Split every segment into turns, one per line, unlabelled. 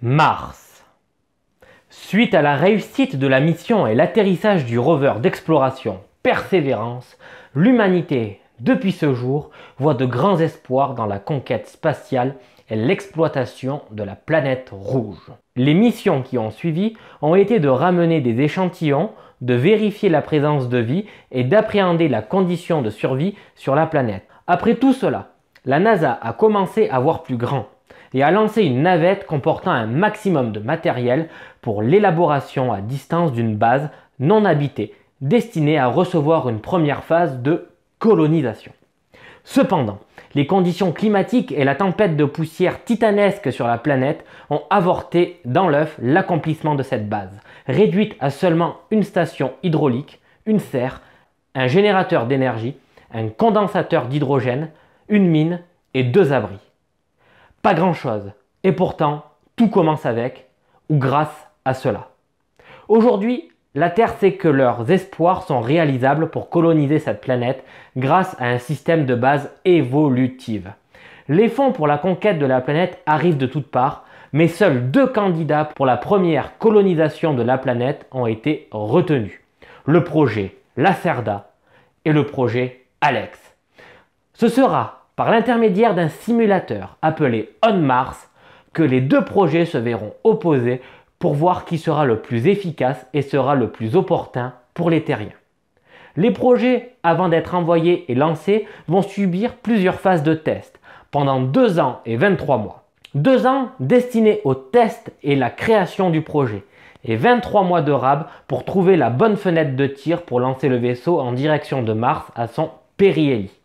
Mars. Suite à la réussite de la mission et l'atterrissage du rover d'exploration Persévérance, l'humanité, depuis ce jour, voit de grands espoirs dans la conquête spatiale et l'exploitation de la planète rouge. Les missions qui ont suivi ont été de ramener des échantillons, de vérifier la présence de vie et d'appréhender la condition de survie sur la planète. Après tout cela, la NASA a commencé à voir plus grand et a lancé une navette comportant un maximum de matériel pour l'élaboration à distance d'une base non habitée destinée à recevoir une première phase de colonisation. Cependant, les conditions climatiques et la tempête de poussière titanesque sur la planète ont avorté dans l'œuf l'accomplissement de cette base, réduite à seulement une station hydraulique, une serre, un générateur d'énergie, un condensateur d'hydrogène, une mine et 2 abris. Pas grand-chose, et pourtant, tout commence avec ou grâce à cela. Aujourd'hui, la Terre sait que leurs espoirs sont réalisables pour coloniser cette planète grâce à un système de base évolutive. Les fonds pour la conquête de la planète arrivent de toutes parts, mais seuls 2 candidats pour la première colonisation de la planète ont été retenus. Le projet Lacerda et le projet Alex. Ce sera par l'intermédiaire d'un simulateur appelé On Mars que les 2 projets se verront opposés pour voir qui sera le plus efficace et sera le plus opportun pour les terriens. Les projets, avant d'être envoyés et lancés, vont subir plusieurs phases de test pendant 2 ans et 23 mois. 2 ans destinés au test et la création du projet et 23 mois de rab pour trouver la bonne fenêtre de tir pour lancer le vaisseau en direction de Mars à son périhélie,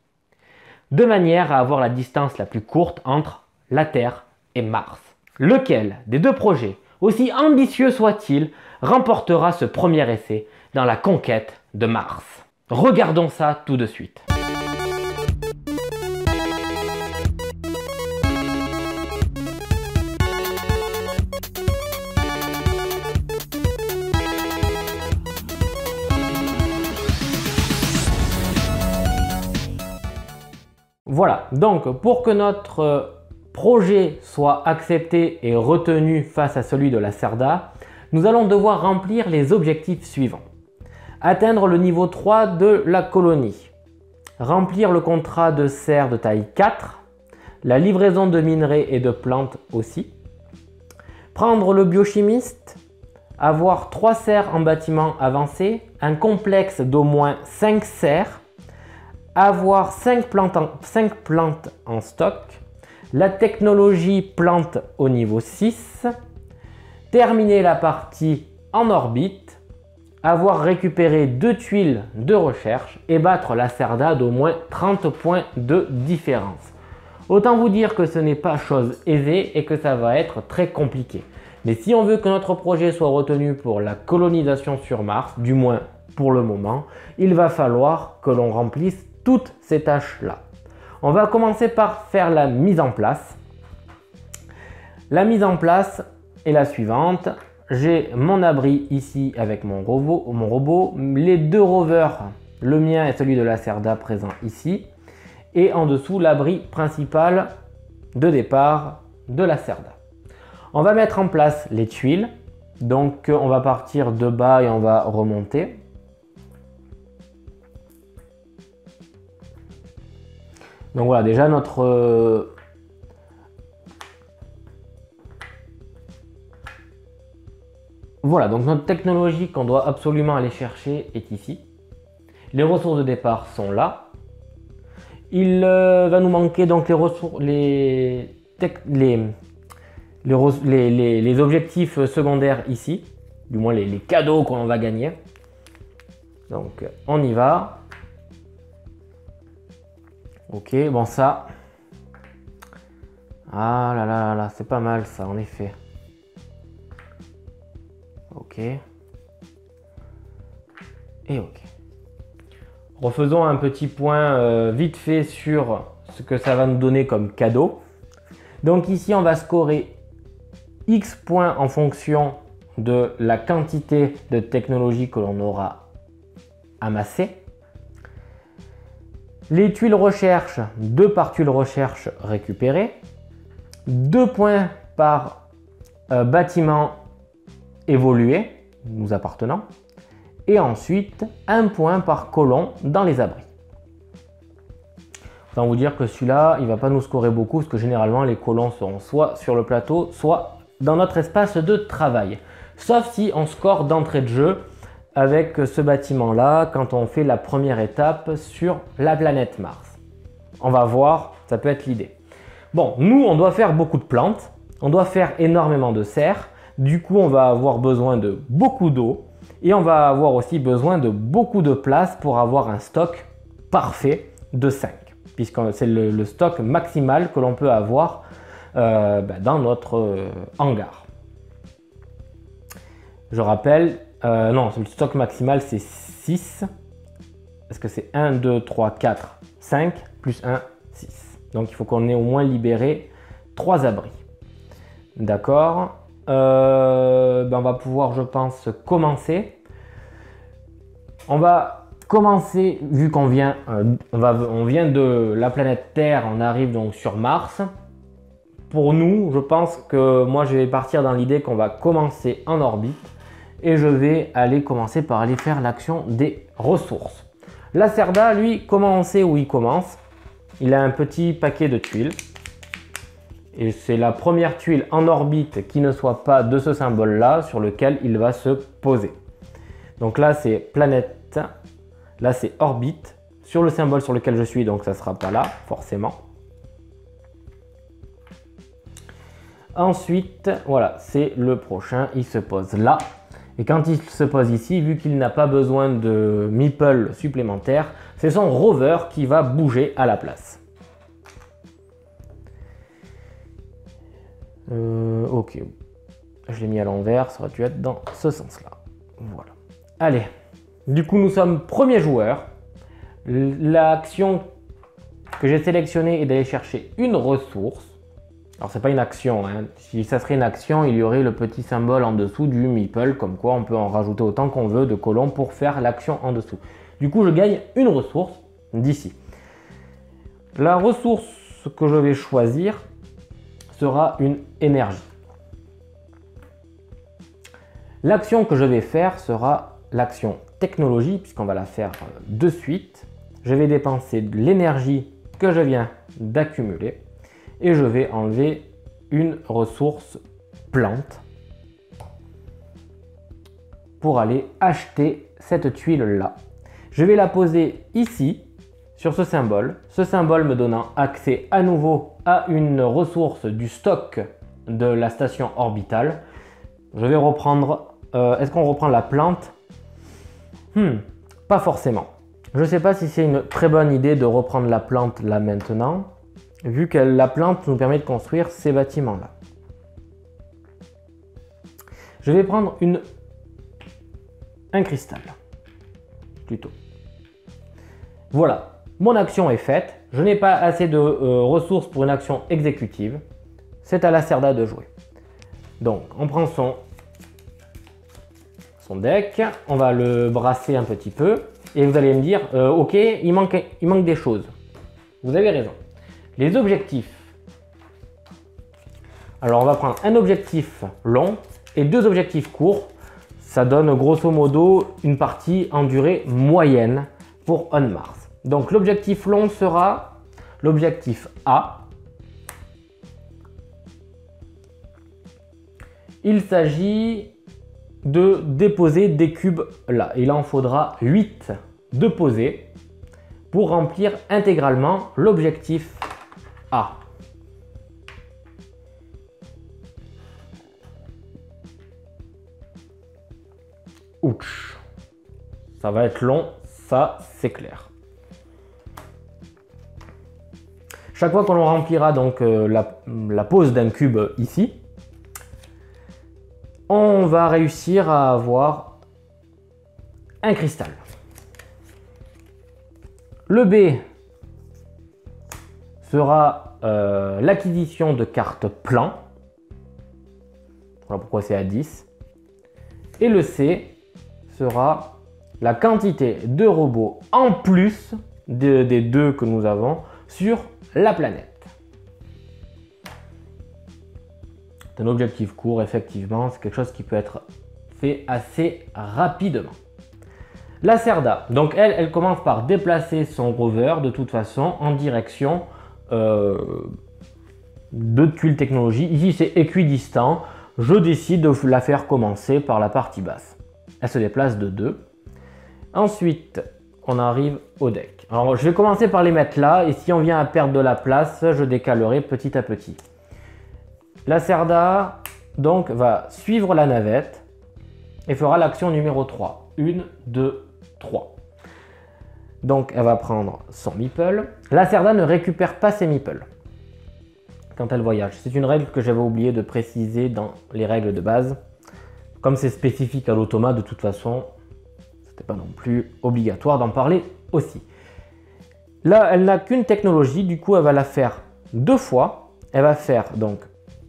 de manière à avoir la distance la plus courte entre la Terre et Mars. Lequel des 2 projets, aussi ambitieux soit-il, remportera ce premier essai dans la conquête de Mars? Regardons ça tout de suite. Voilà, donc pour que notre projet soit accepté et retenu face à celui de Lacerda, nous allons devoir remplir les objectifs suivants. Atteindre le niveau 3 de la colonie, remplir le contrat de serre de taille 4, la livraison de minerais et de plantes aussi, prendre le biochimiste, avoir 3 serres en bâtiment avancé, un complexe d'au moins 5 serres, avoir 5 plantes en stock, la technologie plante au niveau 6, terminer la partie en orbite, avoir récupéré 2 tuiles de recherche et battre Lacerda d'au moins 30 points de différence. Autant vous dire que ce n'est pas chose aisée et que ça va être très compliqué. Mais si on veut que notre projet soit retenu pour la colonisation sur Mars, du moins pour le moment, il va falloir que l'on remplisse toutes ces tâches-là. On va commencer par faire la mise en place. La mise en place est la suivante. J'ai mon abri ici avec mon robot, les 2 rovers, le mien et celui de Lacerda présents ici, et en dessous l'abri principal de départ de Lacerda. On va mettre en place les tuiles, donc on va partir de bas et on va remonter. Donc voilà, déjà notre donc notre technologie qu'on doit absolument aller chercher est ici. Les ressources de départ sont là. Il va nous manquer donc les ressources, les objectifs secondaires ici, du moins les cadeaux qu'on va gagner. Donc on y va. Ok, bon ça. Ah là là là, c'est pas mal ça en effet. Ok. Et ok. Refaisons un petit point vite fait sur ce que ça va nous donner comme cadeau. Donc ici on va scorer X points en fonction de la quantité de technologie que l'on aura amassée. Les tuiles recherche, 2 par tuile recherche récupérées, 2 points par bâtiment évolué, nous appartenant, et ensuite un point par colon dans les abris. Autant vous dire que celui-là, il ne va pas nous scorer beaucoup, parce que généralement les colons seront soit sur le plateau, soit dans notre espace de travail. Sauf si on score d'entrée de jeu avec ce bâtiment-là, quand on fait la première étape sur la planète Mars. On va voir, ça peut être l'idée. Bon, nous, on doit faire beaucoup de plantes, on doit faire énormément de serres, du coup, on va avoir besoin de beaucoup d'eau, et on va avoir aussi besoin de beaucoup de place pour avoir un stock parfait de 5, puisque c'est le stock maximal que l'on peut avoir dans notre hangar. Je rappelle, non, le stock maximal c'est 6, parce que c'est 1, 2, 3, 4, 5, plus 1, 6. Donc il faut qu'on ait au moins libéré 3 abris. D'accord, on va pouvoir, je pense, commencer. On va commencer, vu qu'on vient, on vient de la planète Terre, on arrive donc sur Mars. Pour nous, je pense que moi je vais partir dans l'idée qu'on va commencer en orbite et je vais aller commencer par aller faire l'action des ressources. Lacerda, lui, comment on sait où il commence? Il a un petit paquet de tuiles et c'est la première tuile en orbite qui ne soit pas de ce symbole là sur lequel il va se poser. Donc là c'est planète, là c'est orbite, sur le symbole sur lequel je suis, donc ça ne sera pas là forcément. Ensuite, voilà, c'est le prochain, il se pose là. Et quand il se pose ici, vu qu'il n'a pas besoin de meeple supplémentaire, c'est son rover qui va bouger à la place. Ok, je l'ai mis à l'envers, ça aurait dû être dans ce sens-là. Voilà. Allez, du coup nous sommes premier joueur. L'action que j'ai sélectionnée est d'aller chercher une ressource. Alors c'est pas une action, hein. Si ça serait une action, il y aurait le petit symbole en dessous du meeple, comme quoi on peut en rajouter autant qu'on veut de colons pour faire l'action en dessous. Du coup je gagne une ressource d'ici. La ressource que je vais choisir sera une énergie. L'action que je vais faire sera l'action technologie, puisqu'on va la faire de suite. Je vais dépenser de l'énergie que je viens d'accumuler. Et je vais enlever une ressource plante pour aller acheter cette tuile là. Je vais la poser ici sur ce symbole me donnant accès à nouveau à une ressource du stock de la station orbitale. Je vais reprendre, est-ce qu'on reprend la plante? Pas forcément. Je ne sais pas si c'est une très bonne idée de reprendre la plante là maintenant, vu que la plante nous permet de construire ces bâtiments-là. Je vais prendre un cristal, plutôt. Voilà, mon action est faite. Je n'ai pas assez de ressources pour une action exécutive. C'est à Lacerda de jouer. Donc, on prend son deck, on va le brasser un petit peu, et vous allez me dire, ok, il manque des choses. Vous avez raison. Les objectifs. Alors on va prendre un objectif long et 2 objectifs courts. Ça donne grosso modo une partie en durée moyenne pour On Mars. Donc l'objectif long sera l'objectif A. Il s'agit de déposer des cubes là. Il en faudra 8 de poser pour remplir intégralement l'objectif A. Ouch. Ça va être long, ça c'est clair. Chaque fois que l'on remplira donc la pose d'un cube ici, on va réussir à avoir un cristal. Le B sera l'acquisition de cartes plans. Voilà pourquoi c'est à 10. Et le C sera la quantité de robots en plus des 2 que nous avons sur la planète. C'est un objectif court, effectivement, c'est quelque chose qui peut être fait assez rapidement. La Cerda, donc elle commence par déplacer son rover de toute façon en direction de tuile technologie. Ici c'est équidistant, je décide de la faire commencer par la partie basse. Elle se déplace de 2. Ensuite, on arrive au deck. Alors je vais commencer par les mettre là, et si on vient à perdre de la place, je décalerai petit à petit. La Cerda donc va suivre la navette et fera l'action numéro 3. 1, 2, 3. Donc elle va prendre son meeple. La Cerda ne récupère pas ses meeples quand elle voyage. C'est une règle que j'avais oublié de préciser dans les règles de base. Comme c'est spécifique à l'automa, de toute façon, c'était pas non plus obligatoire d'en parler aussi. Là, elle n'a qu'une technologie, du coup, elle va la faire 2 fois. Elle va faire donc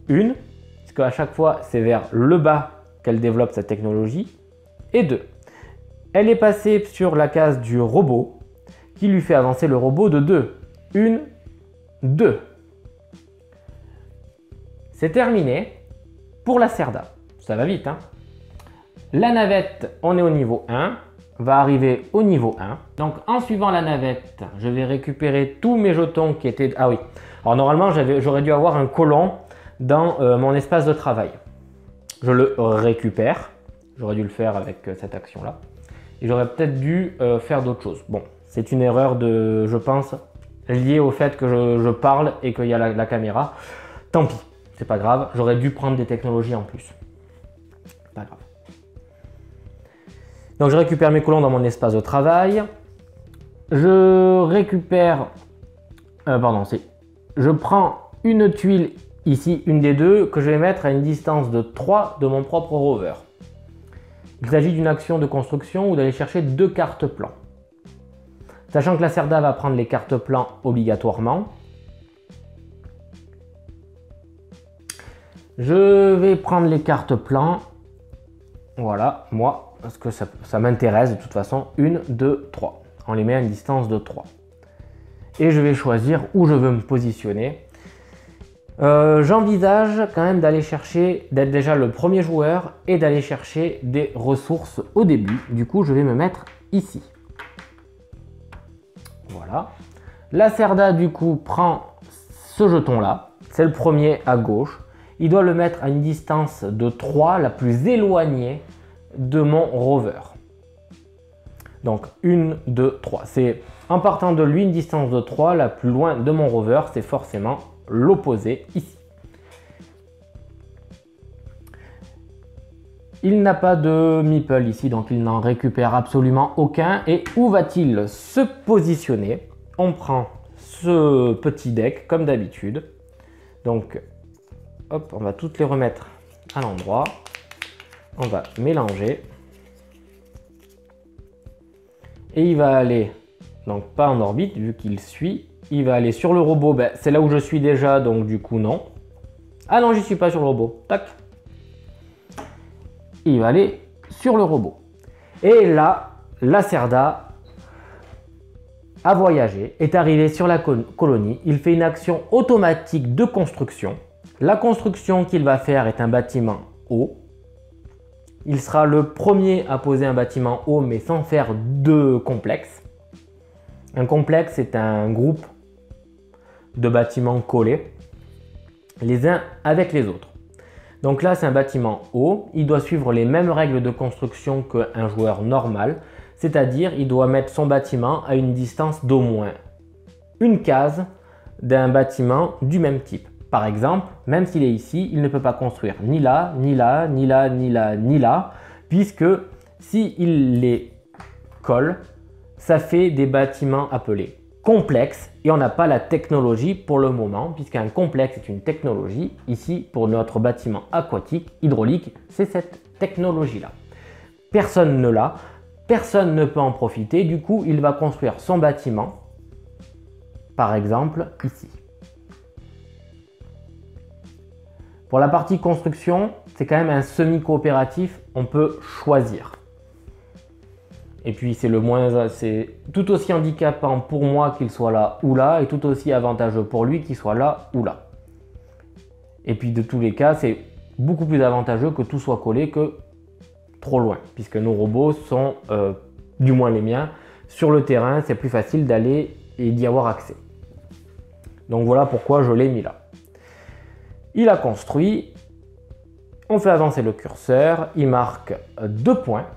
une, parce qu'à chaque fois, c'est vers le bas qu'elle développe cette technologie, et 2. Elle est passée sur la case du robot, qui lui fait avancer le robot de 2. 1, 2. C'est terminé pour la Cerda. Ça va vite, hein? La navette, on est au niveau 1, va arriver au niveau 1. Donc en suivant la navette, je vais récupérer tous mes jetons qui étaient... Ah oui, alors normalement j'aurais dû avoir un colon dans mon espace de travail. Je le récupère, j'aurais dû le faire avec cette action-là. Et j'aurais peut-être dû faire d'autres choses. Bon, c'est une erreur de, je pense, liée au fait que je parle et qu'il y a la caméra. Tant pis, c'est pas grave, j'aurais dû prendre des technologies en plus. Pas grave. Donc je récupère mes colons dans mon espace de travail. Je récupère... je prends une tuile ici, une des deux, que je vais mettre à une distance de 3 de mon propre rover. Il s'agit d'une action de construction ou d'aller chercher 2 cartes plans. Sachant que la Cerda va prendre les cartes plans obligatoirement. Je vais prendre les cartes plans. Voilà, moi, parce que ça m'intéresse de toute façon. 1, 2, 3. On les met à une distance de 3. Et je vais choisir où je veux me positionner. J'envisage quand même d'aller chercher, d'être déjà le premier joueur et d'aller chercher des ressources au début. Du coup, je vais me mettre ici. Voilà. La Cerda, du coup, prend ce jeton-là. C'est le premier à gauche. Il doit le mettre à une distance de 3, la plus éloignée de mon rover. Donc 1, 2, 3. C'est en partant de lui une distance de 3, la plus loin de mon rover, c'est forcément l'opposé ici. Il n'a pas de meeple ici, donc il n'en récupère absolument aucun. Et où va-t-il se positionner? On prend ce petit deck comme d'habitude. Donc, hop, on va toutes les remettre à l'endroit. On va mélanger. Et il va aller, donc pas en orbite vu qu'il suit. Il va aller sur le robot, ben, c'est là où je suis déjà, donc du coup non. Ah non, j'y suis pas sur le robot. Tac. Il va aller sur le robot. Et là, la Cerda a voyagé, est arrivé sur la colonie. Il fait une action automatique de construction. La construction qu'il va faire est un bâtiment haut. Il sera le premier à poser un bâtiment haut, mais sans faire de complexe. Un complexe est un groupe de bâtiments collés, les uns avec les autres. Donc là, c'est un bâtiment haut. Il doit suivre les mêmes règles de construction qu'un joueur normal. C'est-à-dire, il doit mettre son bâtiment à une distance d'au moins une case d'un bâtiment du même type. Par exemple, même s'il est ici, il ne peut pas construire ni là, ni là, ni là, ni là, ni là, puisque s'il les colle, ça fait des bâtiments appelés complexes et on n'a pas la technologie pour le moment, puisqu'un complexe est une technologie. Ici, pour notre bâtiment aquatique, hydraulique, c'est cette technologie-là. Personne ne l'a, personne ne peut en profiter, du coup, il va construire son bâtiment, par exemple, ici. Pour la partie construction, c'est quand même un semi-coopératif, on peut choisir. Et puis c'est tout aussi handicapant pour moi qu'il soit là ou là, et tout aussi avantageux pour lui qu'il soit là ou là. Et puis de tous les cas, c'est beaucoup plus avantageux que tout soit collé que trop loin, puisque nos robots sont, du moins les miens, sur le terrain, c'est plus facile d'aller et d'y avoir accès. Donc voilà pourquoi je l'ai mis là. Il a construit, on fait avancer le curseur, il marque 2 points.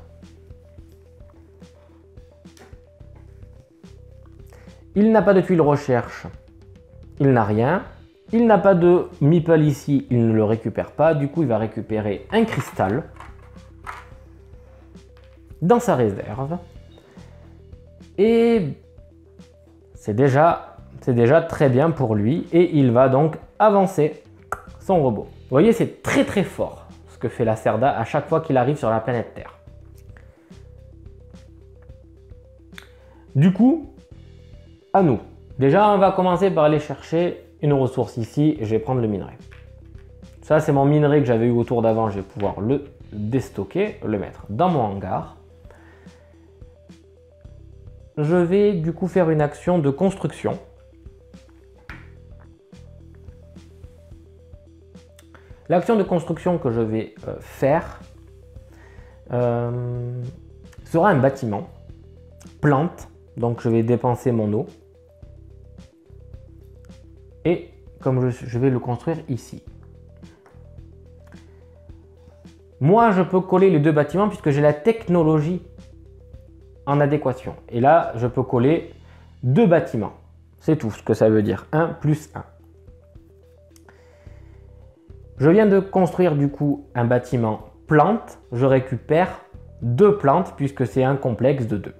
Il n'a pas de tuile recherche, il n'a rien. Il n'a pas de meeple ici, il ne le récupère pas. Du coup, il va récupérer un cristal dans sa réserve. Et c'est déjà très bien pour lui. Et il va donc avancer son robot. Vous voyez, c'est très très fort ce que fait Lacerda à chaque fois qu'il arrive sur la planète Terre. Du coup, à nous. Déjà, on va commencer par aller chercher une ressource ici. Je vais prendre le minerai. Ça, c'est mon minerai que j'avais eu au tour d'avant. Je vais pouvoir le déstocker, le mettre dans mon hangar. Je vais du coup faire une action de construction. L'action de construction que je vais faire sera un bâtiment, plante, donc je vais dépenser mon eau. Et comme je vais le construire ici. Moi, je peux coller les deux bâtiments puisque j'ai la technologie en adéquation. Et là, je peux coller 2 bâtiments. C'est tout ce que ça veut dire. 1 plus 1. Je viens de construire du coup un bâtiment plante. Je récupère 2 plantes puisque c'est un complexe de 2.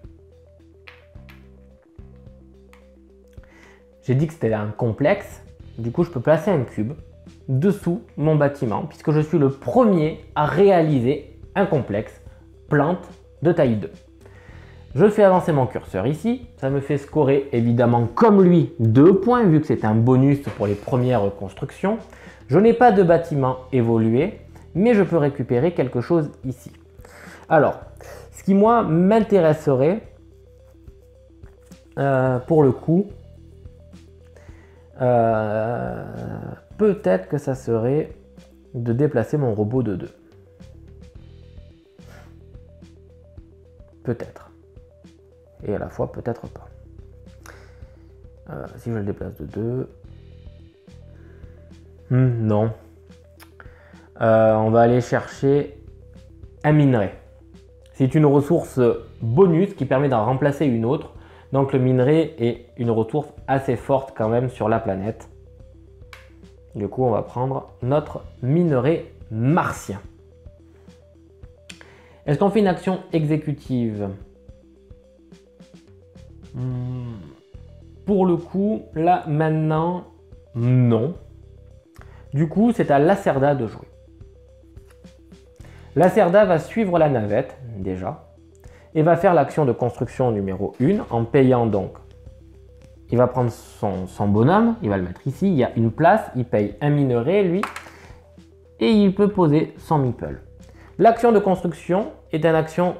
J'ai dit que c'était un complexe. Du coup, je peux placer un cube dessous mon bâtiment puisque je suis le premier à réaliser un complexe plante de taille 2. Je fais avancer mon curseur ici, ça me fait scorer évidemment comme lui 2 points vu que c'est un bonus pour les premières constructions. Je n'ai pas de bâtiment évolué, mais je peux récupérer quelque chose ici. Alors, ce qui moi m'intéresserait pour le coup, peut-être que ça serait de déplacer mon robot de 2. Peut-être. Et à la fois, peut-être pas. Si je le déplace de 2... non. On va aller chercher un minerai. C'est une ressource bonus qui permet d'en remplacer une autre. Donc le minerai est une ressource assez forte quand même sur la planète. Du coup, on va prendre notre minerai martien. Est-ce qu'on fait une action exécutive? Pour le coup, là, maintenant, non. Du coup, c'est à Lacerda de jouer. Lacerda va suivre la navette, déjà, et va faire l'action de construction numéro 1 en payant donc. Il va prendre son bonhomme, il va le mettre ici, il y a une place, il paye un minerai, lui, et il peut poser son meeple. L'action de construction est une action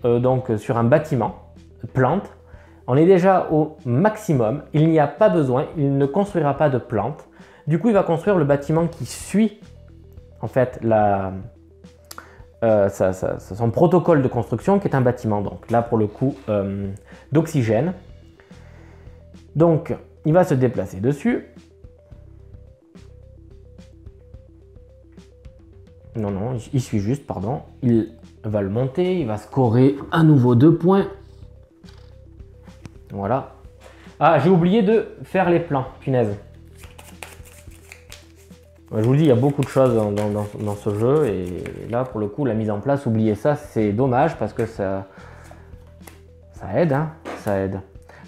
donc sur un bâtiment, plante. On est déjà au maximum, il n'y a pas besoin, il ne construira pas de plante. Du coup, il va construire le bâtiment qui suit en fait son protocole de construction qui est un bâtiment. Donc là, pour le coup, d'oxygène. Donc, il va se déplacer dessus. Non, il suit juste, pardon. Il va le monter, il va scorer à nouveau 2 points. Voilà. Ah, j'ai oublié de faire les plans, punaise. Je vous le dis, il y a beaucoup de choses dans ce jeu et là, pour le coup, la mise en place, oubliez ça, c'est dommage parce que ça aide, hein, ça aide.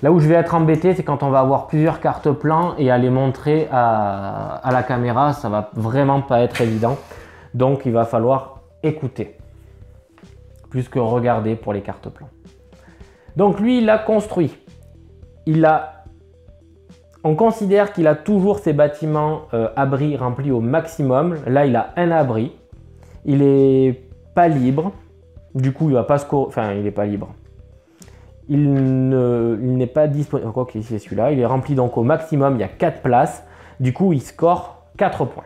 Là où je vais être embêté, c'est quand on va avoir plusieurs cartes plans et à les montrer à la caméra, ça va vraiment pas être évident. Donc, il va falloir écouter plus que regarder pour les cartes plans. Donc, lui, il a construit. On considère qu'il a toujours ses bâtiments abris remplis au maximum. Là, il a un abri. Il n'est pas libre. Du coup, il va pas scorer. Enfin, il n'est pas libre. Il n'est pas disponible. Quoi que c'est celui-là. Il est rempli donc au maximum. Il y a 4 places. Du coup, il score 4 points.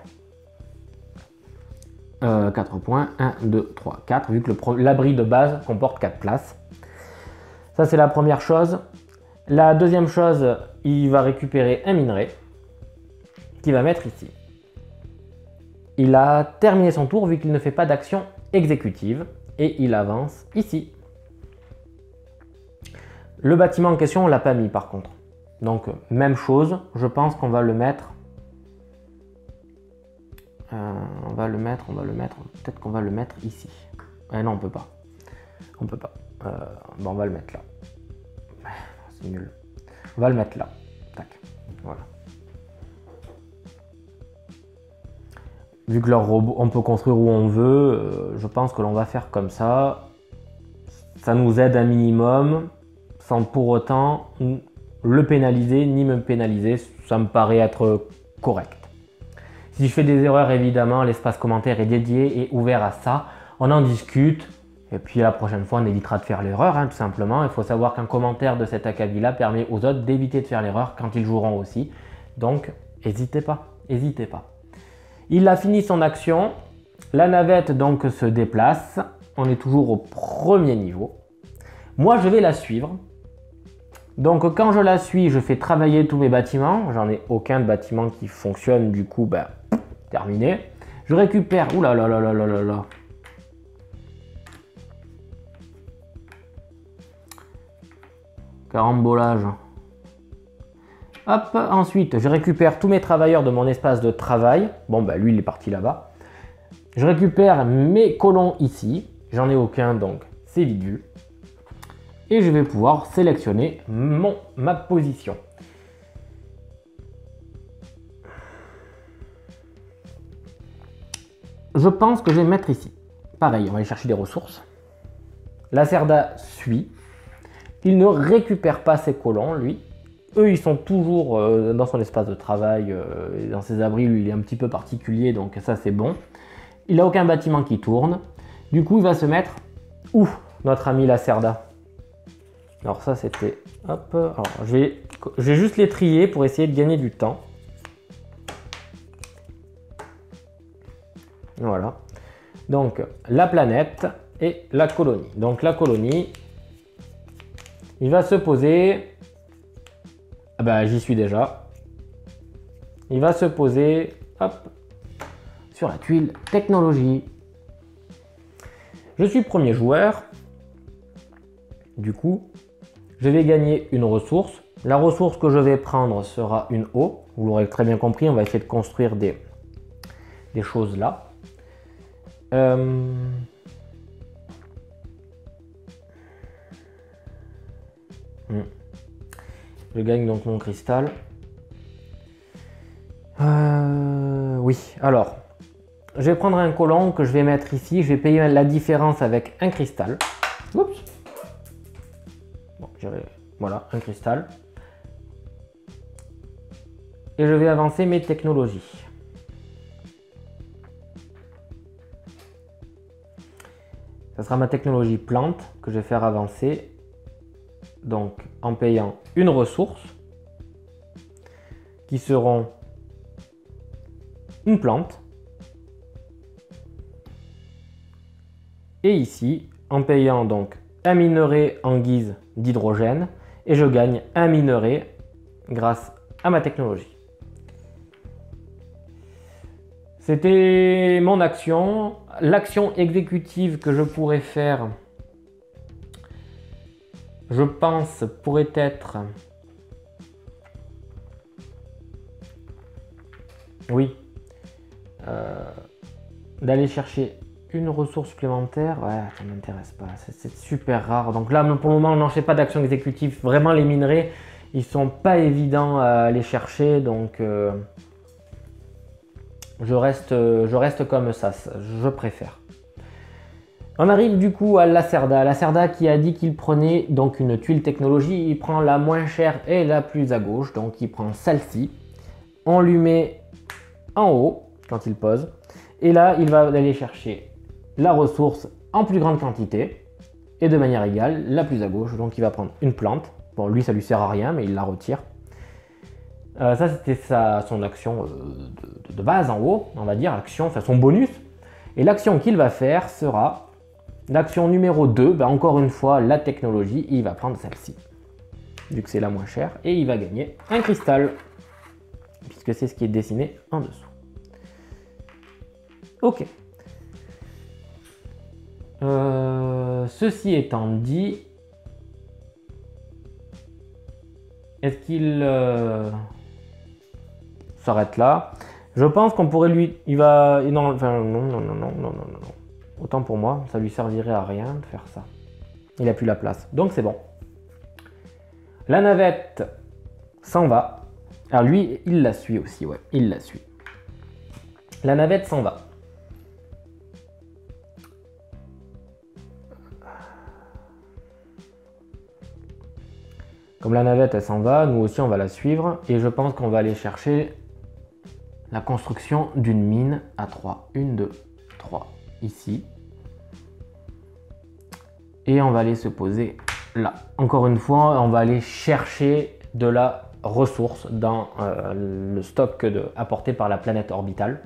4 points, 1, 2, 3, 4, vu que l'abri de base comporte 4 places. Ça, c'est la première chose. La deuxième chose, il va récupérer un minerai qu'il va mettre ici. Il a terminé son tour vu qu'il ne fait pas d'action exécutive et il avance ici. Le bâtiment en question, on ne l'a pas mis par contre. Donc, même chose, je pense qu'on va le mettre. Peut-être qu'on va le mettre ici. Non, on peut pas. On peut pas. Bon, on va le mettre là. C'est nul. On va le mettre là. Tac. Voilà. Vu que leur robot, on peut construire où on veut, je pense que l'on va faire comme ça. Ça nous aide un minimum, sans pour autant le pénaliser, ni me pénaliser. Ça me paraît être correct. Si je fais des erreurs, évidemment, l'espace commentaire est dédié et ouvert à ça. On en discute. Et puis la prochaine fois, on évitera de faire l'erreur, tout simplement. Il faut savoir qu'un commentaire de cet acabit-là permet aux autres d'éviter de faire l'erreur quand ils joueront aussi. Donc, n'hésitez pas, n'hésitez pas. Il a fini son action. La navette donc se déplace. On est toujours au premier niveau. Moi, je vais la suivre. Donc, quand je la suis, je fais travailler tous mes bâtiments. J'en ai aucun de bâtiment qui fonctionne. Du coup, terminé. Je récupère... Ouh là là là là là là là. Carambolage. Hop, ensuite, je récupère tous mes travailleurs de mon espace de travail. Bon, lui, il est parti là-bas. Je récupère mes colons ici. J'en ai aucun, donc c'est vite vu. Et je vais pouvoir sélectionner ma position. Je pense que je vais me mettre ici. Pareil, on va aller chercher des ressources. Lacerda suit. Il ne récupère pas ses colons, lui. Eux, ils sont toujours dans son espace de travail, dans ses abris. Lui, il est un petit peu particulier, donc ça, c'est bon. Il n'a aucun bâtiment qui tourne. Du coup, il va se mettre où, notre ami Lacerda? Alors ça, c'était... Hop. Alors, je vais juste les trier pour essayer de gagner du temps. Voilà. Donc, la planète et la colonie. Donc, la colonie... Il va se poser, j'y suis déjà. Il va se poser, hop, sur la tuile technologie. Je suis premier joueur. Du coup, je vais gagner une ressource. La ressource que je vais prendre sera une eau. Vous l'aurez très bien compris, on va essayer de construire des choses là. Je gagne donc mon cristal. Oui, alors, je vais prendre un colon que je vais mettre ici. Je vais payer la différence avec un cristal. Oups. Bon, voilà, un cristal. Et je vais avancer mes technologies. Ça sera ma technologie plante que je vais faire avancer. Donc, en payant une ressource qui seront une plante. Et ici, en payant donc un minerai en guise d'hydrogène. Et je gagne un minerai grâce à ma technologie. C'était mon action. L'action exécutive que je pourrais faire, je pense, pourrait être... Oui. D'aller chercher une ressource supplémentaire. Ouais, ça ne m'intéresse pas. C'est super rare. Donc là, pour le moment, on n'en fait pas d'action exécutive. Vraiment, les minerais, ils sont pas évidents à aller chercher. Donc, je reste comme ça. Je préfère. On arrive du coup à Lacerda. Lacerda qui a dit qu'il prenait donc une tuile technologie. Il prend la moins chère et la plus à gauche. Donc il prend celle-ci. On lui met en haut quand il pose. Et là, il va aller chercher la ressource en plus grande quantité. Et de manière égale, la plus à gauche. Donc il va prendre une plante. Bon, lui, ça lui sert à rien, mais il la retire. Ça, c'était son action de base en haut, on va dire. Action, enfin son bonus. Et l'action qu'il va faire sera l'action numéro 2. Ben encore une fois, la technologie, il va prendre celle-ci, vu que c'est la moins chère, et il va gagner un cristal, puisque c'est ce qui est dessiné en dessous. Ok. Ceci étant dit, est-ce qu'il s'arrête là? Je pense qu'on pourrait lui... Il va... Non, enfin, non. Autant pour moi, ça lui servirait à rien de faire ça. Il n'a plus la place. Donc c'est bon. La navette s'en va. Alors lui, il la suit aussi, ouais. Il la suit. La navette s'en va. Comme la navette, elle s'en va, nous aussi, on va la suivre. Et je pense qu'on va aller chercher la construction d'une mine à 3. 1, 2, 3. Ici. Et on va aller se poser là. Encore une fois, on va aller chercher de la ressource dans le stock apporté par la planète orbitale.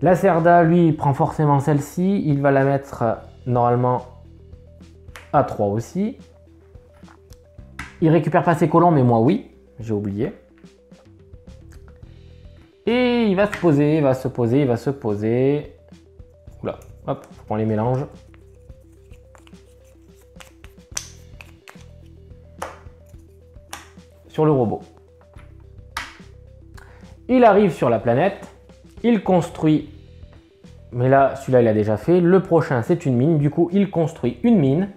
Lacerda, lui, il prend forcément celle-ci. Il va la mettre normalement à 3 aussi. Il récupère pas ses colons, mais moi oui, j'ai oublié. Et il va se poser, il va se poser, il va se poser. Oula, hop, faut qu'on les mélange. Sur le robot. Il arrive sur la planète, il construit, mais là, celui-là, il a déjà fait. Le prochain, c'est une mine, du coup, il construit une mine.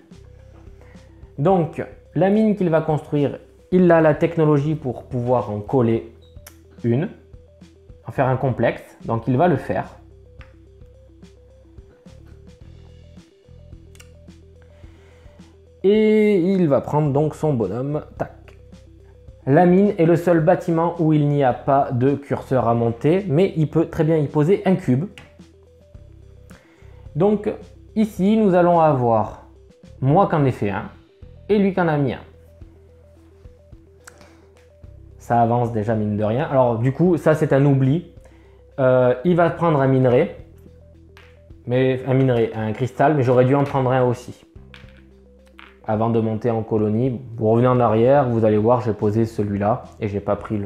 Donc, la mine qu'il va construire, il a la technologie pour pouvoir en coller une, en faire un complexe, donc il va le faire. Et il va prendre donc son bonhomme, tac. La mine est le seul bâtiment où il n'y a pas de curseur à monter, mais il peut très bien y poser un cube. Donc ici, nous allons avoir moi qui en ai fait un, et lui qui en a mis un. Ça avance déjà mine de rien. Alors du coup, ça c'est un oubli. Il va prendre un minerai, un cristal, mais j'aurais dû en prendre un aussi. Avant de monter en colonie, vous revenez en arrière, vous allez voir, j'ai posé celui-là et j'ai pas pris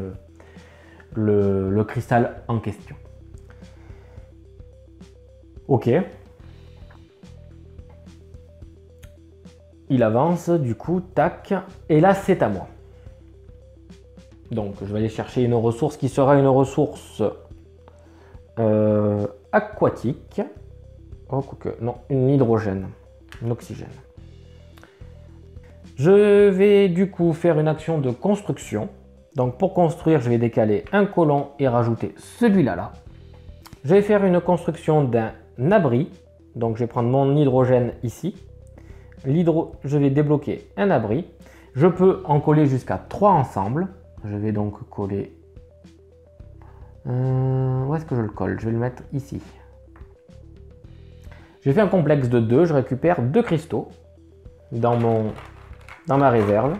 le cristal en question. Ok. Il avance, du coup, tac. Et là, c'est à moi. Donc, je vais aller chercher une ressource qui sera une ressource aquatique. Oh, non, une hydrogène, un oxygène. Je vais du coup faire une action de construction. Donc, pour construire, je vais décaler un colon et rajouter celui-là là. Je vais faire une construction d'un abri. Donc, je vais prendre mon hydrogène ici. Je vais débloquer un abri. Je peux en coller jusqu'à 3 ensemble. Je vais donc coller... où est-ce que je le colle? Je vais le mettre ici. J'ai fait un complexe de 2. Je récupère 2 cristaux dans ma réserve.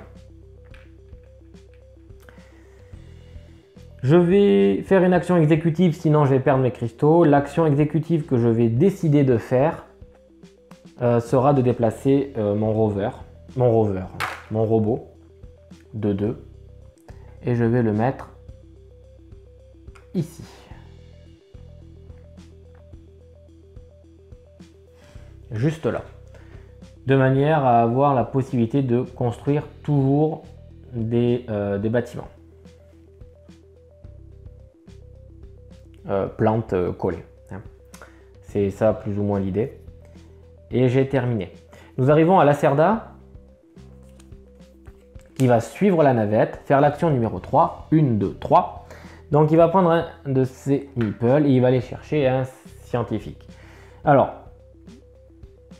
Je vais faire une action exécutive, sinon je vais perdre mes cristaux. L'action exécutive que je vais décider de faire sera de déplacer mon robot de 2. Et je vais le mettre ici. Juste là. De manière à avoir la possibilité de construire toujours des bâtiments. Plantes collées. Hein. C'est ça plus ou moins l'idée. Et j'ai terminé. Nous arrivons à Lacerda qui va suivre la navette, faire l'action numéro 3. 1, 2, 3. Donc il va prendre un de ses meeples et il va aller chercher un scientifique. Alors,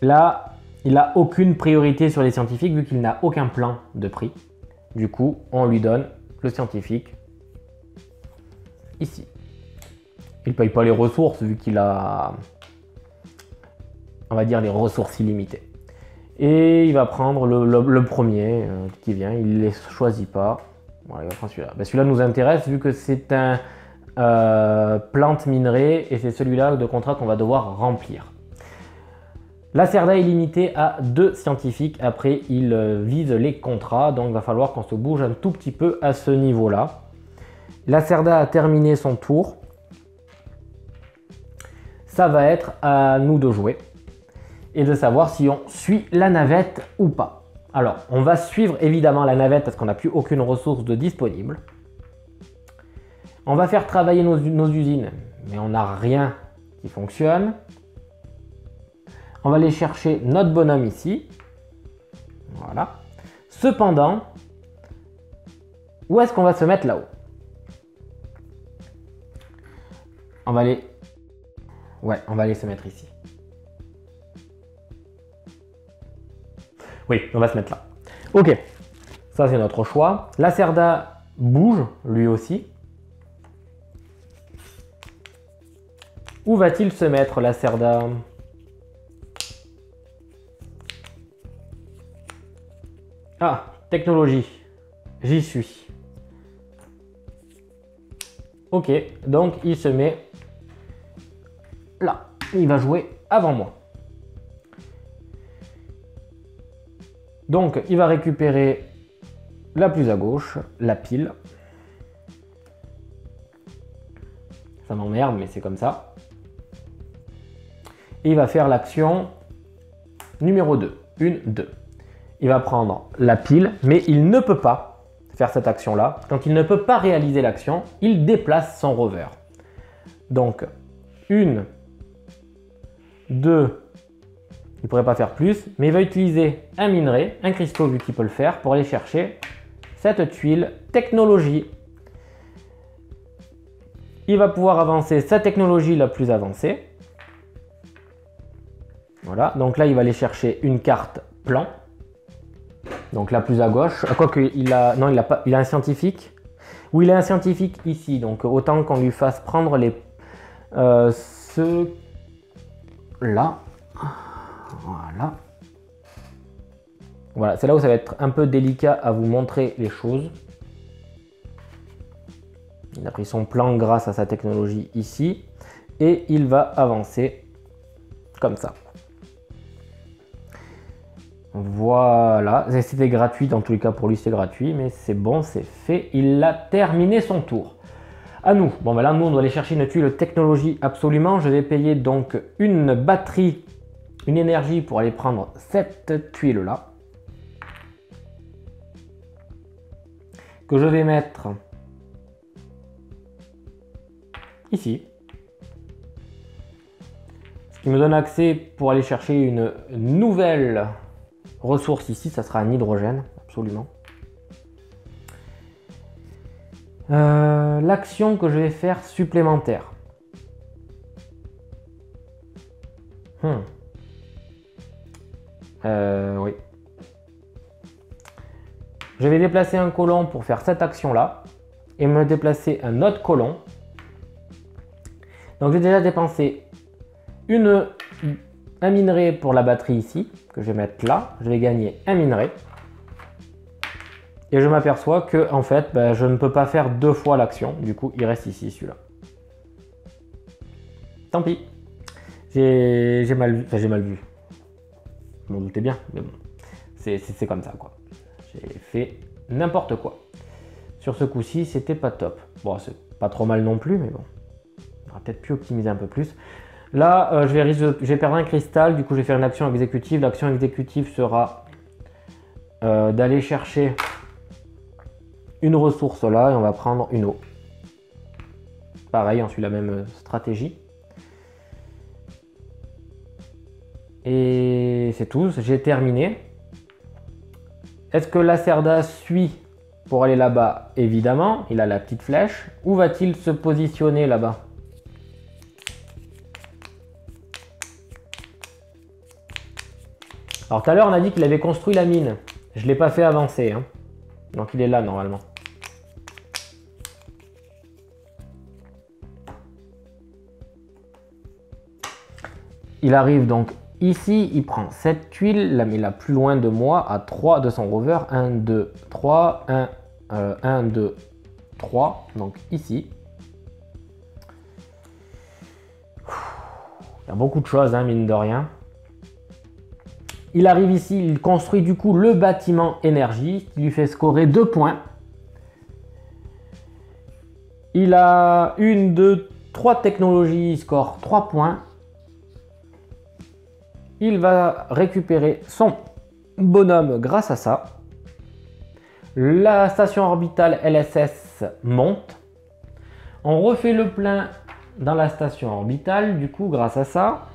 là, il n'a aucune priorité sur les scientifiques vu qu'il n'a aucun plan de prix. Du coup, on lui donne le scientifique ici. Il ne paye pas les ressources vu qu'il a, on va dire, les ressources illimitées. Et il va prendre le premier qui vient, il ne les choisit pas. Voilà, il va prendre celui-là. Ben, celui-là nous intéresse vu que c'est un plante minerai et c'est celui-là de contrat qu'on va devoir remplir. Lacerda est limité à 2 scientifiques, après il vise les contrats, donc il va falloir qu'on se bouge un tout petit peu à ce niveau-là. Lacerda a terminé son tour. Ça va être à nous de jouer et de savoir si on suit la navette ou pas. Alors, on va suivre évidemment la navette parce qu'on n'a plus aucune ressource de disponible. On va faire travailler nos usines, mais on n'a rien qui fonctionne. On va aller chercher notre bonhomme ici. Voilà. Cependant, où est-ce qu'on va se mettre là-haut? On va aller... Ouais, on va aller se mettre ici. Oui, on va se mettre là. Ok, ça c'est notre choix. Lacerda bouge, lui aussi. Où va-t-il se mettre, Lacerda? Ah, technologie. J'y suis. Ok, donc il se met là. Il va jouer avant moi. Donc il va récupérer la plus à gauche, la pile. Ça m'emmerde, mais c'est comme ça. Et il va faire l'action numéro 2. 1, 2. Il va prendre la pile, mais il ne peut pas faire cette action-là. Quand il ne peut pas réaliser l'action, il déplace son rover. Donc, 1, 2, il ne pourrait pas faire plus, mais il va utiliser un minerai, un cristaux vu qu'il peut le faire, pour aller chercher cette tuile technologie. Il va pouvoir avancer sa technologie la plus avancée. Voilà, donc là il va aller chercher une carte plan. Donc la plus à gauche. Quoique il a. Non, il a pas. Il a un scientifique. Oui, il a un scientifique ici. Donc autant qu'on lui fasse prendre les. Ceux-là. Voilà. Voilà, c'est là où ça va être un peu délicat à vous montrer les choses. Il a pris son plan grâce à sa technologie ici. Et il va avancer comme ça. Voilà, c'était gratuit, dans tous les cas pour lui c'est gratuit, mais c'est bon, c'est fait, il a terminé son tour. À nous, bon ben là nous on doit aller chercher une tuile technologie absolument, je vais payer donc une batterie, une énergie pour aller prendre cette tuile là, que je vais mettre ici. Ce qui me donne accès pour aller chercher une nouvelle ressource ici, ça sera un hydrogène, absolument. L'action que je vais faire supplémentaire. Oui. Je vais déplacer un colon pour faire cette action-là et me déplacer un autre colon. Donc j'ai déjà dépensé un minerai pour la batterie ici, que je vais mettre là. Je vais gagner un minerai. Et je m'aperçois que en fait, ben, je ne peux pas faire 2 fois l'action. Du coup, il reste ici, celui-là. Tant pis. J'ai mal vu. Enfin, j'ai mal vu. Je m'en doutais bien, mais bon. C'est comme ça, quoi. J'ai fait n'importe quoi. Sur ce coup-ci, c'était pas top. Bon, c'est pas trop mal non plus, mais bon. On aurait peut-être pu optimiser un peu plus. Là, je vais perdre un cristal, du coup je vais faire une action exécutive. L'action exécutive sera d'aller chercher une ressource là et on va prendre une eau. Pareil, on suit la même stratégie. Et c'est tout, j'ai terminé. Est-ce que Lacerda suit pour aller là-bas? Évidemment, il a la petite flèche. Où va-t-il se positionner là-bas? Alors tout à l'heure on a dit qu'il avait construit la mine. Je ne l'ai pas fait avancer. Hein. Donc il est là normalement. Il arrive donc ici, il prend cette tuile, la met la plus loin de moi, à 3 de son rover. 1, 2, 3, 1, 2, 3. Donc ici. Il y a beaucoup de choses, hein, mine de rien. Il arrive ici, il construit du coup le bâtiment énergie, qui lui fait scorer 2 points. Il a 1, 2, 3 technologies, il score 3 points. Il va récupérer son bonhomme grâce à ça. La station orbitale LSS monte. On refait le plein dans la station orbitale, du coup, grâce à ça.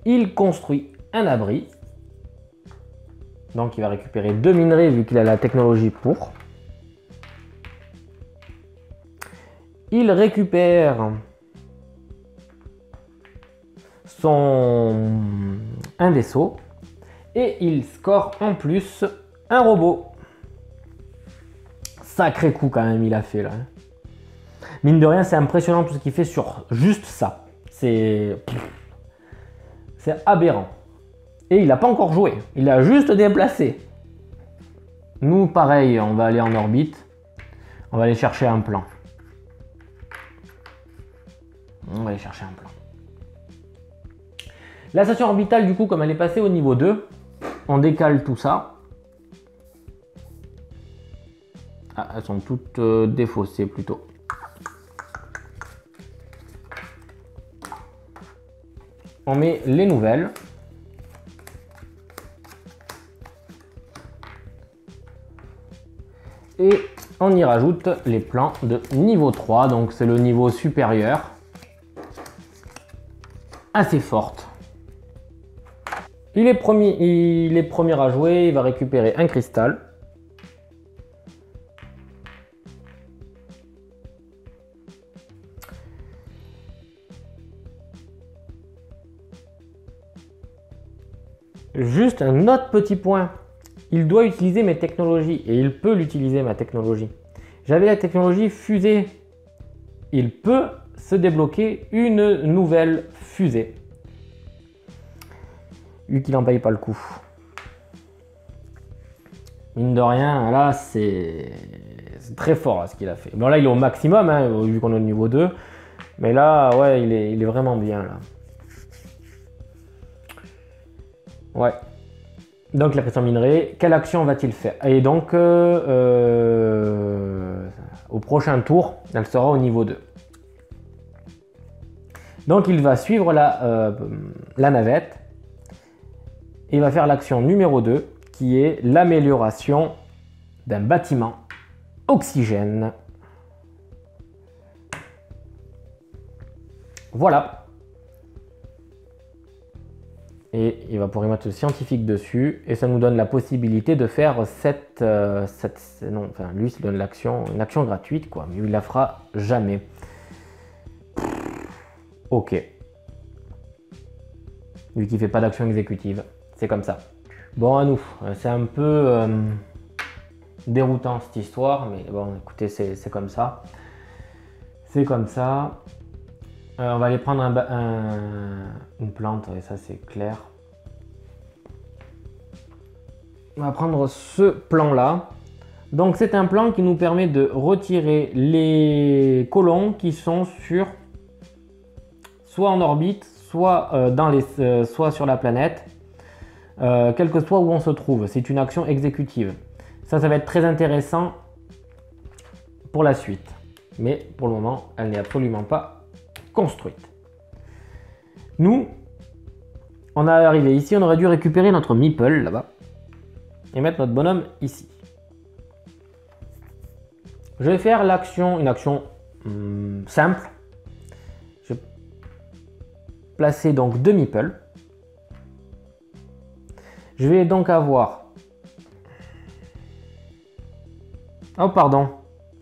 Il construit un abri. Donc il va récupérer 2 minerais vu qu'il a la technologie pour. Il récupère un vaisseau et il score en plus un robot. Sacré coup quand même il a fait là. Mine de rien, c'est impressionnant tout ce qu'il fait sur juste ça. C'est aberrant. Et il n'a pas encore joué, il a juste déplacé. Nous, pareil, on va aller en orbite. On va aller chercher un plan. On va aller chercher un plan. La station orbitale, du coup, comme elle est passée au niveau 2, on décale tout ça. Ah, elles sont toutes défaussées plutôt. On met les nouvelles. Et on y rajoute les plans de niveau 3, donc c'est le niveau supérieur. Assez forte. Il est premier à jouer, il va récupérer un cristal. Juste un autre petit point. Il doit utiliser mes technologies et il peut l'utiliser ma technologie. J'avais la technologie fusée. Il peut se débloquer une nouvelle fusée. Vu qu'il n'en paye pas le coup. Mine de rien, là c'est très fort là, ce qu'il a fait. Bon là il est au maximum, hein, vu qu'on est au niveau 2. Mais là, ouais, il est vraiment bien là. Ouais. Donc la pression minerai, quelle action va-t-il faire? Et donc au prochain tour, elle sera au niveau 2. Donc il va suivre la navette et il va faire l'action numéro 2 qui est l'amélioration d'un bâtiment oxygène. Voilà. Et il va pouvoir y mettre le scientifique dessus et ça nous donne la possibilité de faire non, enfin lui ça donne une action gratuite quoi, mais il la fera jamais. Ok. Vu qu'il fait pas d'action exécutive, c'est comme ça. Bon à nous, c'est un peu déroutant cette histoire, mais bon écoutez c'est comme ça. C'est comme ça. On va aller prendre une plante, et ça c'est clair. On va prendre ce plan là. Donc c'est un plan qui nous permet de retirer les colons qui sont soit en orbite, soit, soit sur la planète, quel que soit où on se trouve. C'est une action exécutive. Ça va être très intéressant pour la suite. Mais pour le moment, elle n'est absolument pas construite. Nous, on est arrivé ici, on aurait dû récupérer notre meeple là-bas et mettre notre bonhomme ici. Je vais faire une action simple. Je vais placer donc 2 meeples. Je vais donc avoir... Oh pardon,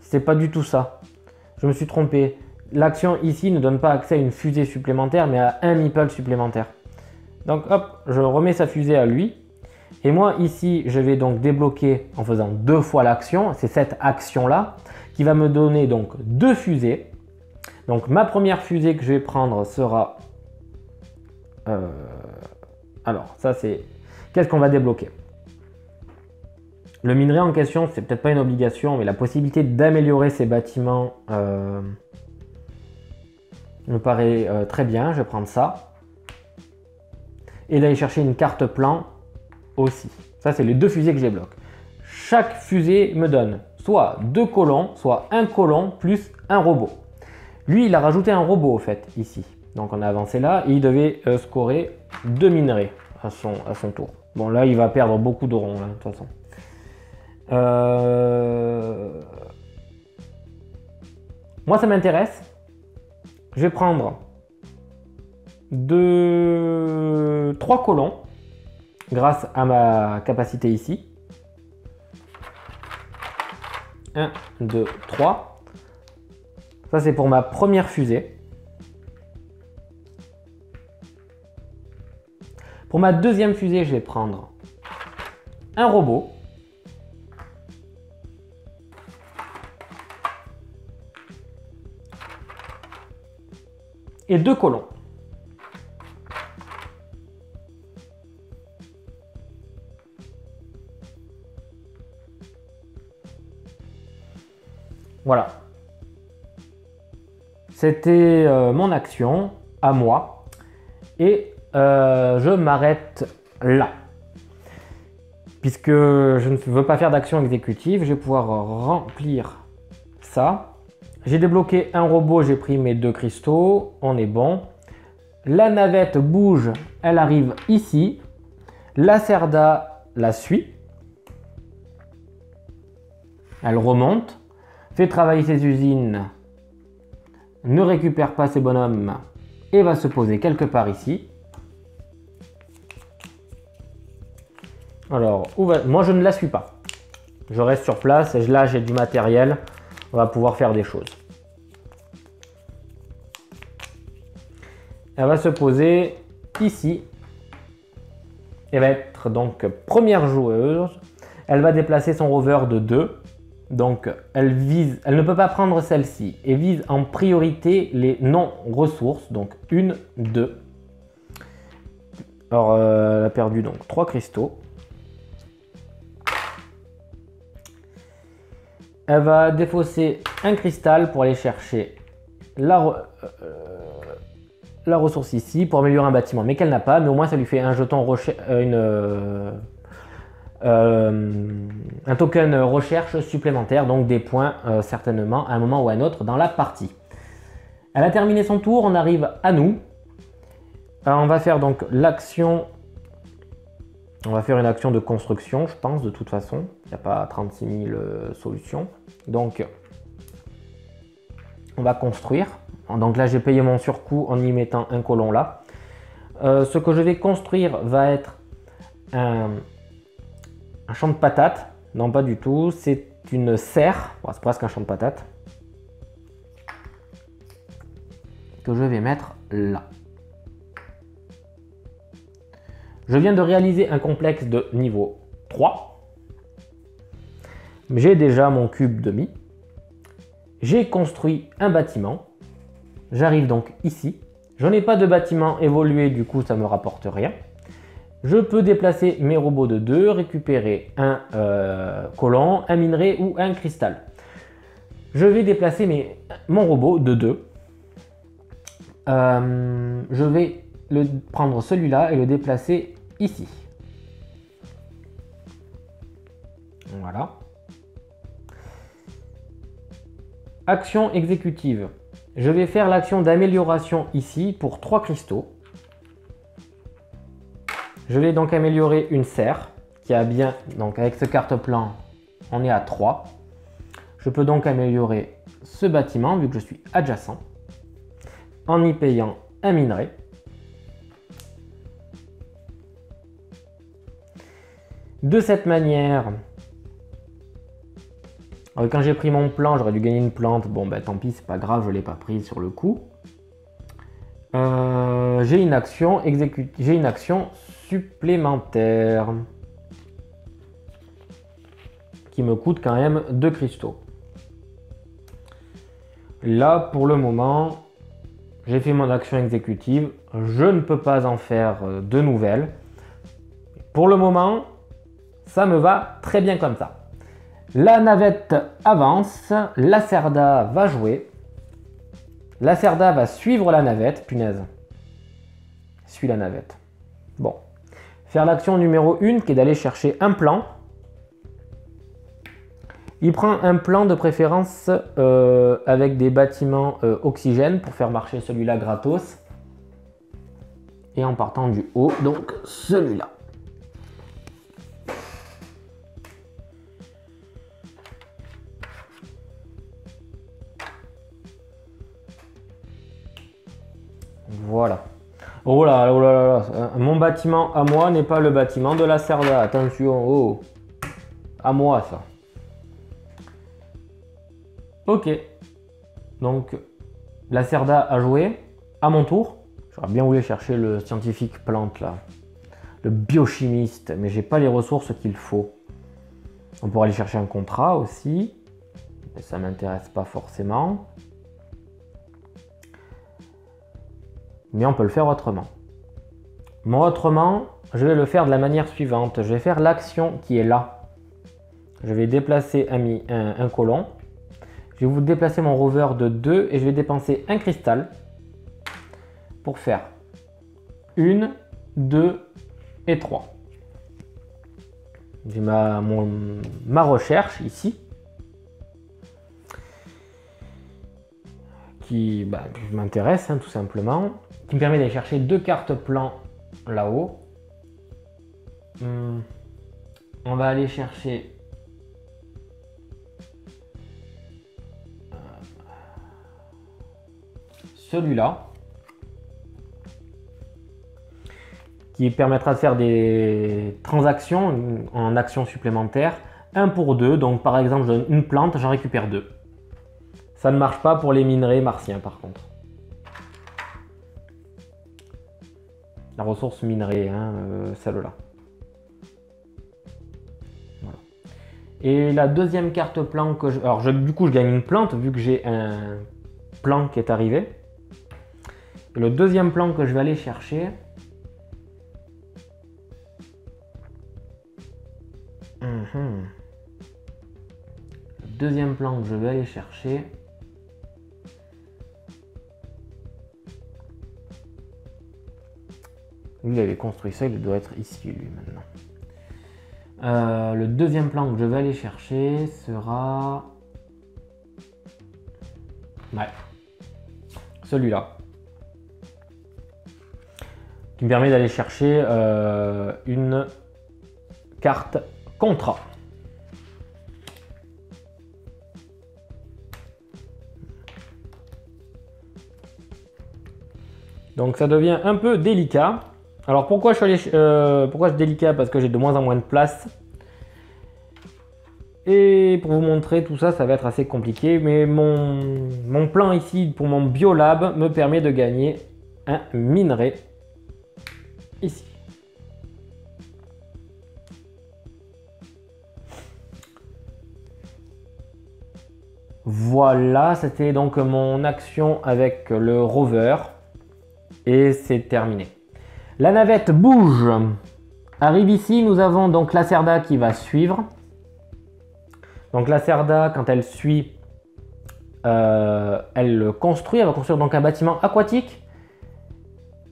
c'est pas du tout ça. Je me suis trompé. L'action ici ne donne pas accès à une fusée supplémentaire, mais à un meeple supplémentaire. Donc hop, je remets sa fusée à lui. Et moi ici, je vais donc débloquer en faisant 2 fois l'action. C'est cette action-là qui va me donner donc 2 fusées. Donc ma première fusée que je vais prendre sera... alors ça c'est... Qu'est-ce qu'on va débloquer? Le minerai en question, c'est peut-être pas une obligation, mais la possibilité d'améliorer ces bâtiments me paraît très bien. Je vais prendre ça. Et d'aller chercher une carte plan aussi. Ça, c'est les 2 fusées que j'ai bloquées. Chaque fusée me donne soit 2 colons, soit un colon plus un robot. Lui, il a rajouté un robot au fait, ici. Donc on a avancé là et il devait scorer 2 minerais à son tour. Bon, là, il va perdre beaucoup de ronds, là, de toute façon. Moi, ça m'intéresse. Je vais prendre 3 colons grâce à ma capacité ici. 1, 2, 3. Ça, c'est pour ma première fusée. Pour ma deuxième fusée, je vais prendre un robot. Et 2 colons. Voilà. C'était mon action à moi. Et je m'arrête là. Puisque je ne veux pas faire d'action exécutive, je vais pouvoir remplir ça. J'ai débloqué un robot, j'ai pris mes 2 cristaux, on est bon. La navette bouge, elle arrive ici. Lacerda la suit. Elle remonte, fait travailler ses usines, ne récupère pas ses bonhommes et va se poser quelque part ici. Alors, moi je ne la suis pas. Je reste sur place et là j'ai du matériel. On va pouvoir faire des choses. Elle va se poser ici. Elle va être donc première joueuse. Elle va déplacer son rover de 2. Donc elle ne peut pas prendre celle-ci. Et vise en priorité les non-ressources. Donc 1, 2. Alors elle a perdu donc 3 cristaux. Elle va défausser un cristal pour aller chercher la ressource ici pour améliorer un bâtiment, mais qu'elle n'a pas. Mais au moins ça lui fait un jeton un token recherche supplémentaire, donc des points certainement à un moment ou à un autre dans la partie. Elle a terminé son tour, on arrive à nous. Alors, on va faire donc l'action. On va faire une action de construction, je pense, de toute façon. Il n'y a pas 36 000 solutions. Donc, on va construire. Donc là, j'ai payé mon surcoût en y mettant un colon là. Ce que je vais construire va être un champ de patates. Non, pas du tout. C'est une serre. Bon, c'est presque un champ de patates. Que je vais mettre là. Je viens de réaliser un complexe de niveau 3. J'ai déjà mon cube demi. J'ai construit un bâtiment. J'arrive donc ici. Je n'ai pas de bâtiment évolué, du coup ça ne me rapporte rien. Je peux déplacer mes robots de 2, récupérer un colon, un minerai ou un cristal. Je vais déplacer mon robot de 2. Je vais prendre celui-là et le déplacer ici. Voilà. Action exécutive. Je vais faire l'action d'amélioration ici pour 3 cristaux. Je vais donc améliorer une serre qui a bien, donc avec ce carte plan, on est à 3. Je peux donc améliorer ce bâtiment vu que je suis adjacent en y payant un minerai. De cette manière, quand j'ai pris mon plan, j'aurais dû gagner une plante. Bon, ben tant pis, c'est pas grave, je ne l'ai pas prise sur le coup. J'ai une action supplémentaire qui me coûte quand même 2 cristaux. Là, pour le moment, j'ai fait mon action exécutive. Je ne peux pas en faire de nouvelles. Pour le moment, Ça me va très bien comme ça. La navette avance, Lacerda va jouer. Lacerda va suivre la navette, punaise. Suit la navette. Bon. Faire l'action numéro 1 qui est d'aller chercher un plan. Il prend un plan de préférence avec des bâtiments oxygène pour faire marcher celui-là gratos. Et en partant du haut, donc celui-là. Voilà. Oh là là là là, mon bâtiment à moi n'est pas le bâtiment de Lacerda. Attention, oh. À moi ça. Ok. Donc, Lacerda a joué. À mon tour. J'aurais bien voulu chercher le scientifique plante là. Le biochimiste. Mais j'ai pas les ressources qu'il faut. On pourrait aller chercher un contrat aussi. Mais ça m'intéresse pas forcément. Mais on peut le faire autrement. Moi, autrement, je vais le faire de la manière suivante. Je vais faire l'action qui est là. Je vais déplacer un colon. Je vais vous déplacer mon rover de 2 et je vais dépenser un cristal pour faire 1, 2 et 3. J'ai ma recherche ici qui m'intéresse tout simplement, qui me permet d'aller chercher 2 cartes plans là-haut. On va aller chercher celui-là qui permettra de faire des transactions en actions supplémentaires 1 pour 2, donc par exemple je donne une plante, j'en récupère 2. Ça ne marche pas pour les minerais martiens par contre. La ressource minerai, celle-là. Voilà. Et la deuxième carte plan que je... Alors du coup je gagne une plante vu que j'ai un plan qui est arrivé. Et le deuxième plan que je vais aller chercher... Le deuxième plan que je vais aller chercher... Lui, il avait construit ça, il doit être ici, lui, maintenant. Le deuxième plan que je vais aller chercher sera... Ouais. Celui-là. Qui me permet d'aller chercher une carte contrat. Donc ça devient un peu délicat. Alors pourquoi je suis délicat? Parce que j'ai de moins en moins de place. Et pour vous montrer tout ça, ça va être assez compliqué. Mais mon plan ici pour mon biolab me permet de gagner un minerai ici. Voilà, c'était donc mon action avec le rover. Et c'est terminé. La navette bouge. Arrive ici, nous avons donc Lacerda qui va suivre. Donc Lacerda, quand elle suit, elle construit. Elle va construire donc un bâtiment aquatique.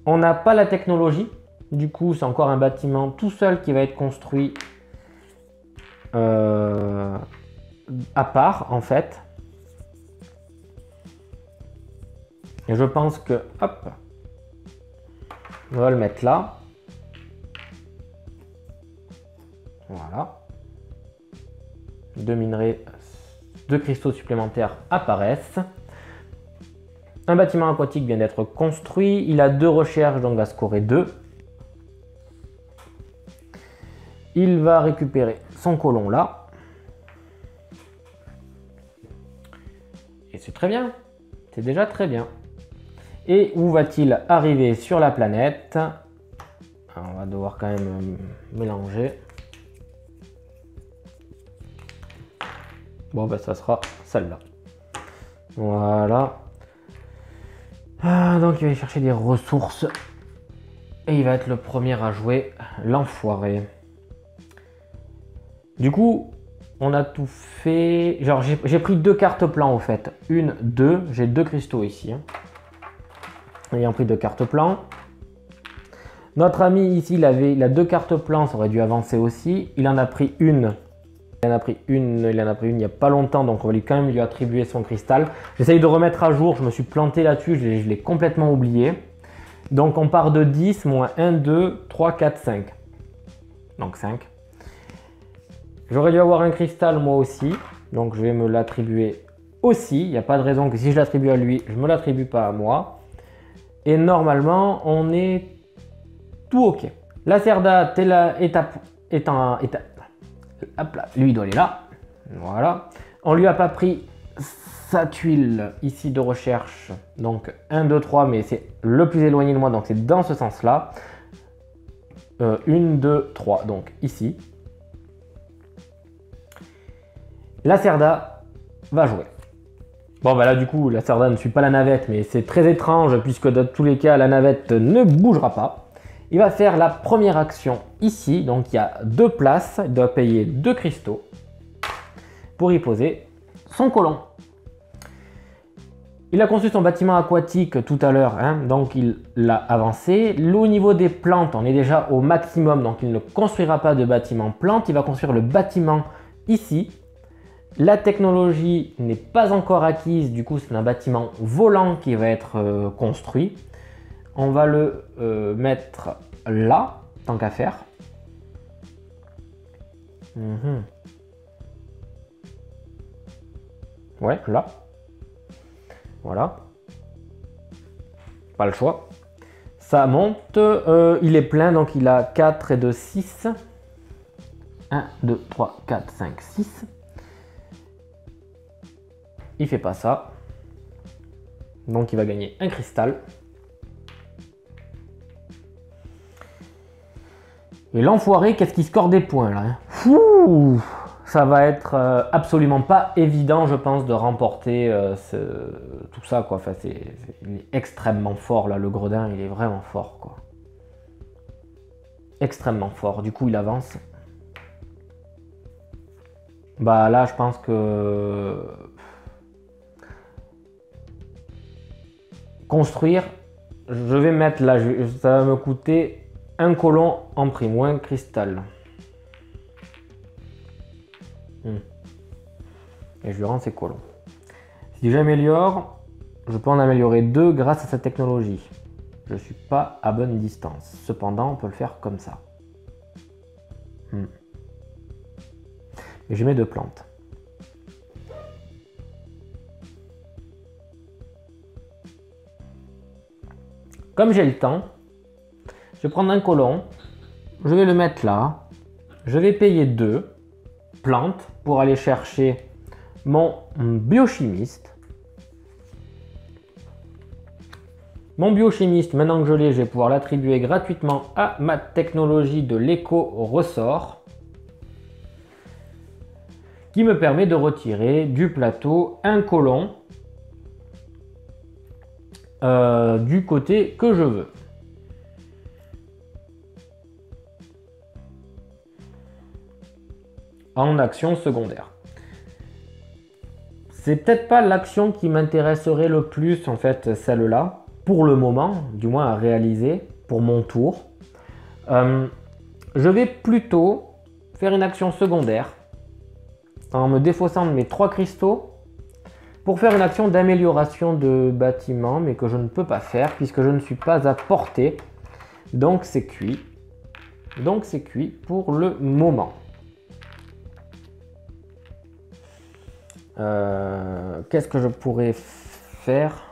On n'a pas la technologie. Du coup, c'est encore un bâtiment tout seul qui va être construit à part, en fait. Et je pense que... Hop, on va le mettre là. Voilà. 2 minerais, 2 cristaux supplémentaires apparaissent. Un bâtiment aquatique vient d'être construit. Il a 2 recherches, donc va scorer 2. Il va récupérer son colon là. Et c'est très bien. C'est déjà très bien. Et où va-t-il arriver sur la planète? Alors, on va devoir quand même mélanger. Bon, ben ça sera celle-là. Voilà. Donc il va aller chercher des ressources. Et il va être le premier à jouer l'enfoiré. Du coup, on a tout fait. Genre, j'ai pris 2 cartes plans au fait. 1, 2. J'ai 2 cristaux ici. Hein. Ayant pris 2 cartes plans. Notre ami ici, il a 2 cartes plans. Ça aurait dû avancer aussi. Il en a pris une. Il en a pris une il n'y a pas longtemps. Donc, on va quand même lui attribuer son cristal. J'essaye de remettre à jour. Je me suis planté là-dessus. Je l'ai complètement oublié. Donc, on part de 10 moins 1, 2, 3, 4, 5. Donc, 5. J'aurais dû avoir un cristal moi aussi, donc je vais me l'attribuer aussi. Il n'y a pas de raison que si je l'attribue à lui, je ne me l'attribue pas à moi. Et normalement, on est tout ok. Lacerda est en étape. Hop là, lui il doit aller là. Voilà. On lui a pas pris sa tuile ici de recherche. Donc 1, 2, 3, mais c'est le plus éloigné de moi, donc c'est dans ce sens-là. 1, 2, 3, donc ici. Lacerda va jouer. Bon bah là du coup Lacerda ne suit pas la navette, mais c'est très étrange puisque dans tous les cas la navette ne bougera pas. Il va faire la première action ici, donc il y a 2 places, il doit payer 2 cristaux pour y poser son colon. Il a conçu son bâtiment aquatique tout à l'heure, hein, donc il l'a avancé. Au niveau des plantes, on est déjà au maximum, donc il ne construira pas de bâtiment plante, il va construire le bâtiment ici. La technologie n'est pas encore acquise, du coup c'est un bâtiment volant qui va être construit. On va le mettre là, tant qu'à faire. Ouais, là. Voilà. Pas le choix. Ça monte, il est plein, donc il a 4 et 2, 6. 1, 2, 3, 4, 5, 6. Il fait pas ça. Donc il va gagner un cristal. Et l'enfoiré, qu'est-ce qu'il score des points là, hein. Fouh, ça va être absolument pas évident, je pense, de remporter tout ça, quoi. Enfin, il est extrêmement fort là, le gredin, il est vraiment fort, quoi. Extrêmement fort. Du coup, il avance. Bah là, je pense que construire, je vais mettre là, ça va me coûter un colon en prime ou un cristal. Et je lui rends ses colons. Si j'améliore, je peux en améliorer 2 grâce à cette technologie. Je ne suis pas à bonne distance. Cependant, on peut le faire comme ça. Mais je mets 2 plantes. Comme j'ai le temps, je vais prendre un colon, je vais le mettre là, je vais payer 2 plantes pour aller chercher mon biochimiste. Mon biochimiste, maintenant que je l'ai, je vais pouvoir l'attribuer gratuitement à ma technologie de l'éco-ressort qui me permet de retirer du plateau un colon du côté que je veux. En action secondaire. C'est peut-être pas l'action qui m'intéresserait le plus, en fait, celle-là, pour le moment, du moins à réaliser, pour mon tour. Je vais plutôt faire une action secondaire en me défaussant de mes 3 cristaux pour faire une action d'amélioration de bâtiment, mais que je ne peux pas faire puisque je ne suis pas à portée. Donc c'est cuit. Donc c'est cuit pour le moment. Qu'est-ce que je pourrais faire?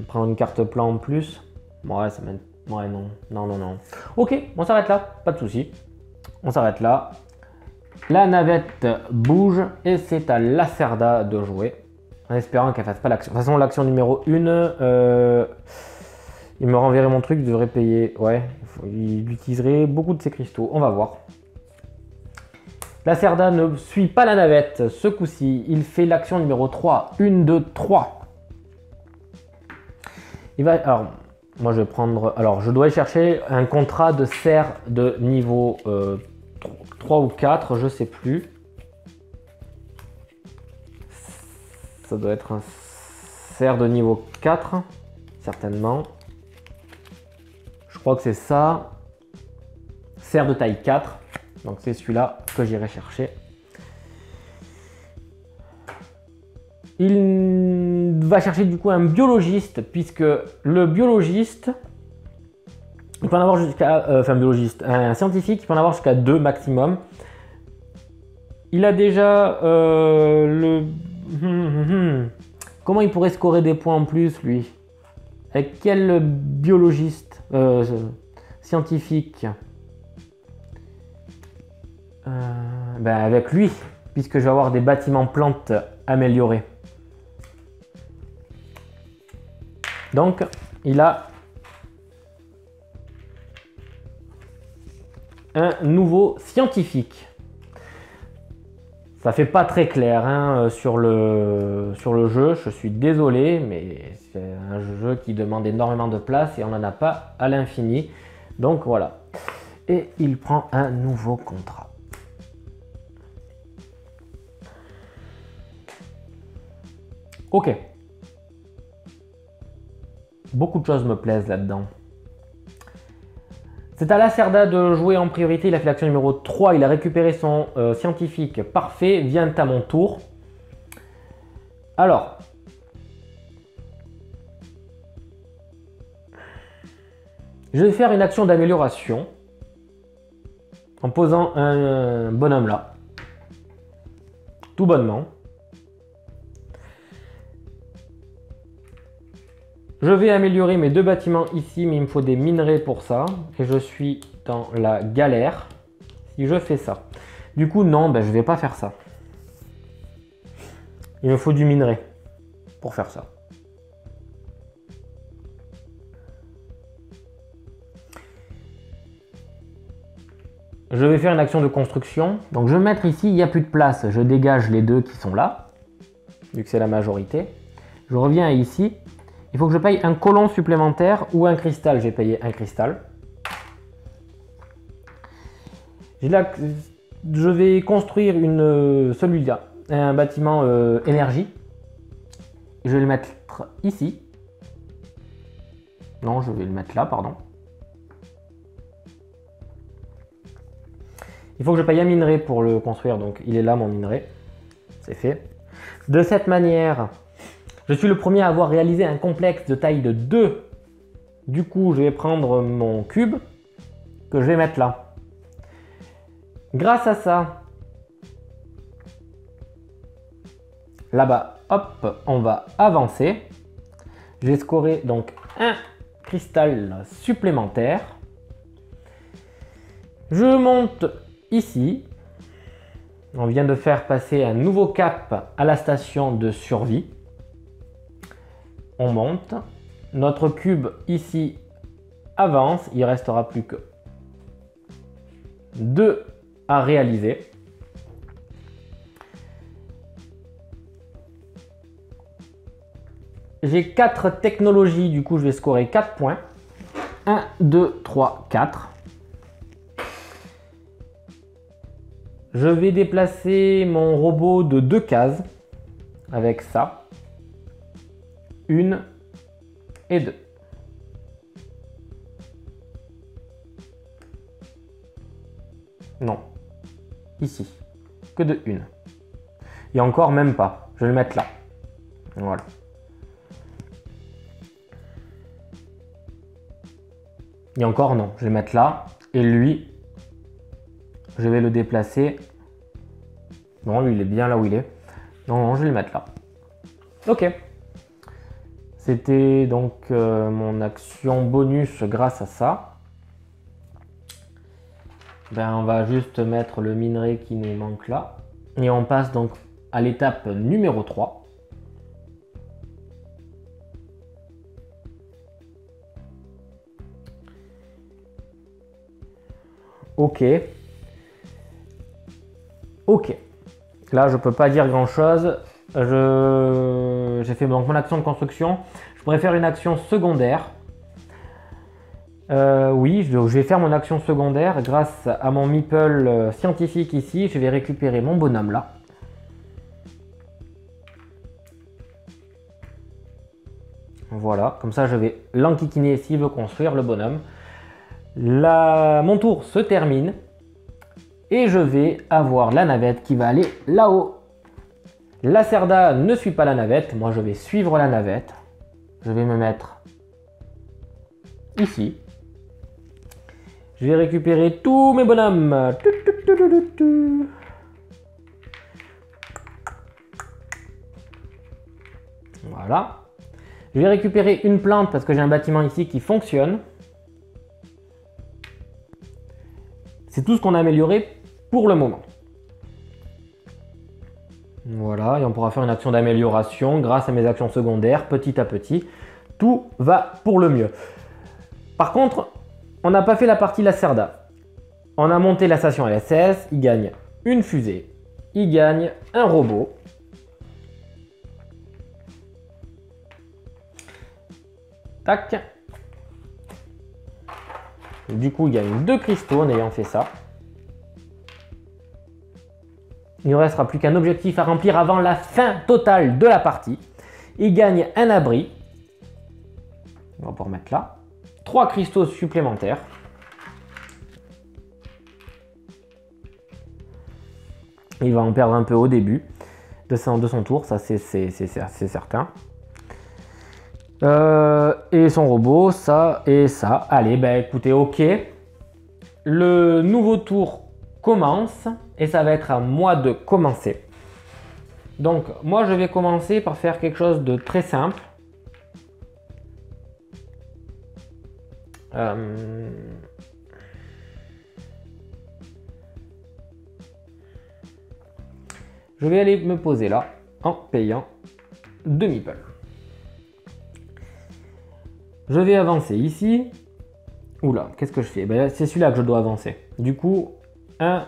Prendre une carte plan en plus. Ouais, ça m'aide. Ouais, non. Non, non, non. Ok, on s'arrête là. Pas de souci. On s'arrête là. La navette bouge et c'est à Lacerda de jouer. En espérant qu'elle fasse pas l'action. De toute façon, l'action numéro 1, il me renverrait mon truc, il devrait payer. Ouais, il utiliserait beaucoup de ses cristaux. On va voir. Lacerda ne suit pas la navette ce coup-ci. Il fait l'action numéro 3. 1, 2, 3. Il va. Alors, moi je vais prendre. Alors, je dois aller chercher un contrat de serre de niveau 3 ou 4, je sais plus. Ça doit être un cerf de niveau 4, certainement. Je crois que c'est ça. Cerf de taille 4. Donc c'est celui-là que j'irai chercher. Il va chercher du coup un biologiste, puisque le biologiste, il peut en avoir jusqu'à... un scientifique, il peut en avoir jusqu'à 2 maximum. Il a déjà le... Comment il pourrait scorer des points en plus, lui? Avec quel biologiste scientifique? Ben avec lui, puisque je vais avoir des bâtiments plantes améliorés. Donc, il a un nouveau scientifique. Ça fait pas très clair hein, sur le jeu, je suis désolé, mais c'est un jeu qui demande énormément de place et on n'en a pas à l'infini. Donc voilà. Et il prend un nouveau contrat. Ok. Beaucoup de choses me plaisent là-dedans. C'est à Lacerda de jouer en priorité. Il a fait l'action numéro 3. Il a récupéré son scientifique. Parfait. Vient à mon tour. Alors. Je vais faire une action d'amélioration. En posant un bonhomme là. Tout bonnement. Je vais améliorer mes 2 bâtiments ici, mais il me faut des minerais pour ça. Et je suis dans la galère si je fais ça. Du coup, non, ben, je ne vais pas faire ça. Il me faut du minerai pour faire ça. Je vais faire une action de construction. Donc je vais mettre ici, il n'y a plus de place. Je dégage les 2 qui sont là, vu que c'est la majorité. Je reviens ici. Il faut que je paye un colon supplémentaire ou un cristal. J'ai payé un cristal. Je vais construire celui-là, un bâtiment énergie. Je vais le mettre ici. Non, je vais le mettre là, pardon. Il faut que je paye un minerai pour le construire, donc il est là mon minerai. C'est fait. De cette manière, je suis le premier à avoir réalisé un complexe de taille de 2. Du coup, je vais prendre mon cube que je vais mettre là. Grâce à ça, là-bas, hop, on va avancer. J'ai scoré donc un cristal supplémentaire. Je monte ici. On vient de faire passer un nouveau cap à la station de survie. On monte. Notre cube ici avance. Il ne restera plus que 2 à réaliser. J'ai 4 technologies, du coup je vais scorer 4 points. 1, 2, 3, 4. Je vais déplacer mon robot de 2 cases avec ça. 1 et 2. Non. Ici. Que de 1. Et encore même pas. Je vais le mettre là. Voilà. Et encore non. Je vais le mettre là. Et lui, je vais le déplacer. Non, lui, il est bien là où il est. Non, je vais le mettre là. Ok. C'était donc mon action bonus grâce à ça. Ben, on va juste mettre le minerai qui nous manque là. Et on passe donc à l'étape numéro 3. Ok. Ok. Là, je peux pas dire grand chose. J'ai fait donc mon action de construction. Je pourrais faire une action secondaire. Oui, je vais faire mon action secondaire grâce à mon meeple scientifique ici. Je vais récupérer mon bonhomme là. Voilà, comme ça je vais l'enquiquiner s'il veut construire le bonhomme. Mon tour se termine et je vais avoir la navette qui va aller là-haut. Lacerda ne suit pas la navette, moi je vais suivre la navette. Je vais me mettre ici. Je vais récupérer tous mes bonhommes. Voilà. Je vais récupérer une plante parce que j'ai un bâtiment ici qui fonctionne. C'est tout ce qu'on a amélioré pour le moment. Voilà, et on pourra faire une action d'amélioration grâce à mes actions secondaires, petit à petit. Tout va pour le mieux. Par contre, on n'a pas fait la partie Lacerda. On a monté la station LSS, il gagne une fusée, il gagne un robot. Tac. Du coup, il gagne 2 cristaux en ayant fait ça. Il ne restera plus qu'un objectif à remplir avant la fin totale de la partie. Il gagne un abri. On va pouvoir mettre là. 3 cristaux supplémentaires. Il va en perdre un peu au début de son tour, ça c'est certain. Et son robot, ça et ça. Allez, ben écoutez, ok. Le nouveau tour commence et ça va être à moi de commencer. Donc, moi je vais commencer par faire quelque chose de très simple. Je vais aller me poser là en payant 2 meeples. Je vais avancer ici. Oula, qu'est-ce que je fais? Ben, c'est celui-là que je dois avancer. Du coup, 1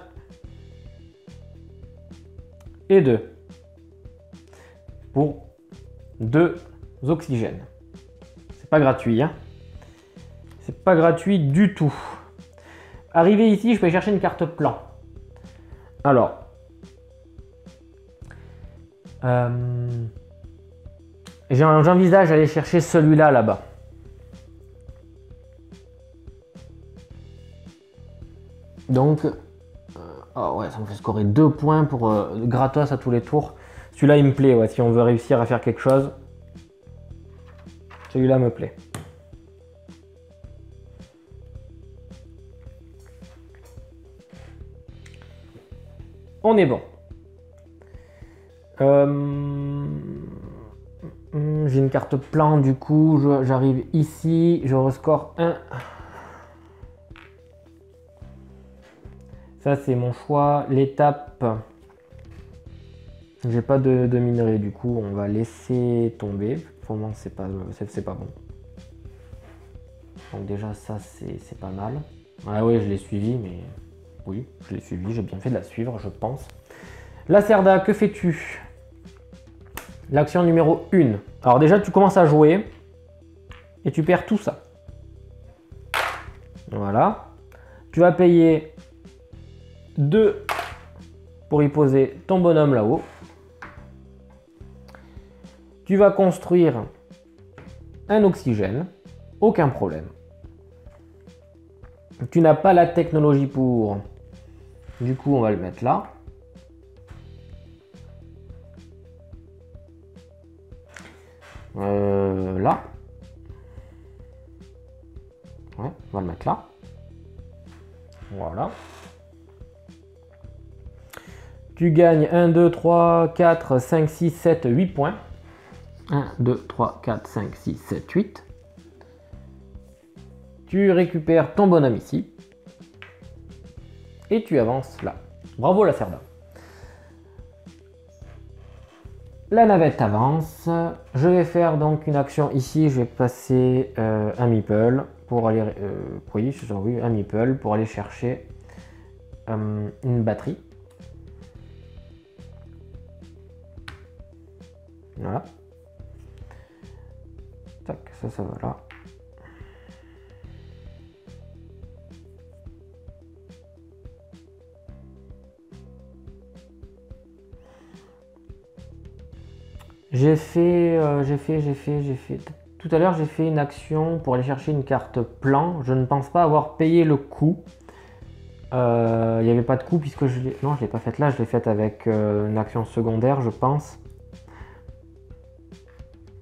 et 2. Pour 2 oxygènes. C'est pas gratuit, hein? C'est pas gratuit du tout. Arrivé ici, je peux chercher une carte plan. Alors, j'envisage d'aller chercher celui-là là-bas. Donc, oh ouais, ça me fait scorer 2 points pour gratos à tous les tours. Celui-là, il me plaît, ouais, si on veut réussir à faire quelque chose. Celui-là me plaît. On est bon. J'ai une carte plan, du coup, j'arrive ici, je rescore 1. Ça, c'est mon choix. L'étape, j'ai pas de minerai, du coup, on va laisser tomber. Pour moi, c'est pas bon. Donc déjà, ça, c'est pas mal. Ah ouais, je l'ai suivi, mais oui, je l'ai suivi. J'ai bien fait de la suivre, je pense. Lacerda, que fais-tu? L'action numéro 1. Alors déjà, tu commences à jouer et tu perds tout ça. Voilà. Tu vas payer 2 pour y poser ton bonhomme là-haut. Tu vas construire un oxygène. Aucun problème. Tu n'as pas la technologie pour. Du coup, on va le mettre là. Là. Ouais, on va le mettre là. Voilà. Tu gagnes 1, 2, 3, 4, 5, 6, 7, 8 points. 1, 2, 3, 4, 5, 6, 7, 8. Tu récupères ton bonhomme ici. Et tu avances là. Bravo Lacerda. La navette avance. Je vais faire donc une action ici. Je vais passer un meeple pour aller... oui, un meeple pour aller chercher une batterie. Voilà. Tac, ça va là. J'ai fait. Tout à l'heure, j'ai fait une action pour aller chercher une carte plan. Je ne pense pas avoir payé le coup. Il n'y avait pas de coup puisque je l'ai... Non, je ne l'ai pas faite là, je l'ai faite avec une action secondaire, je pense.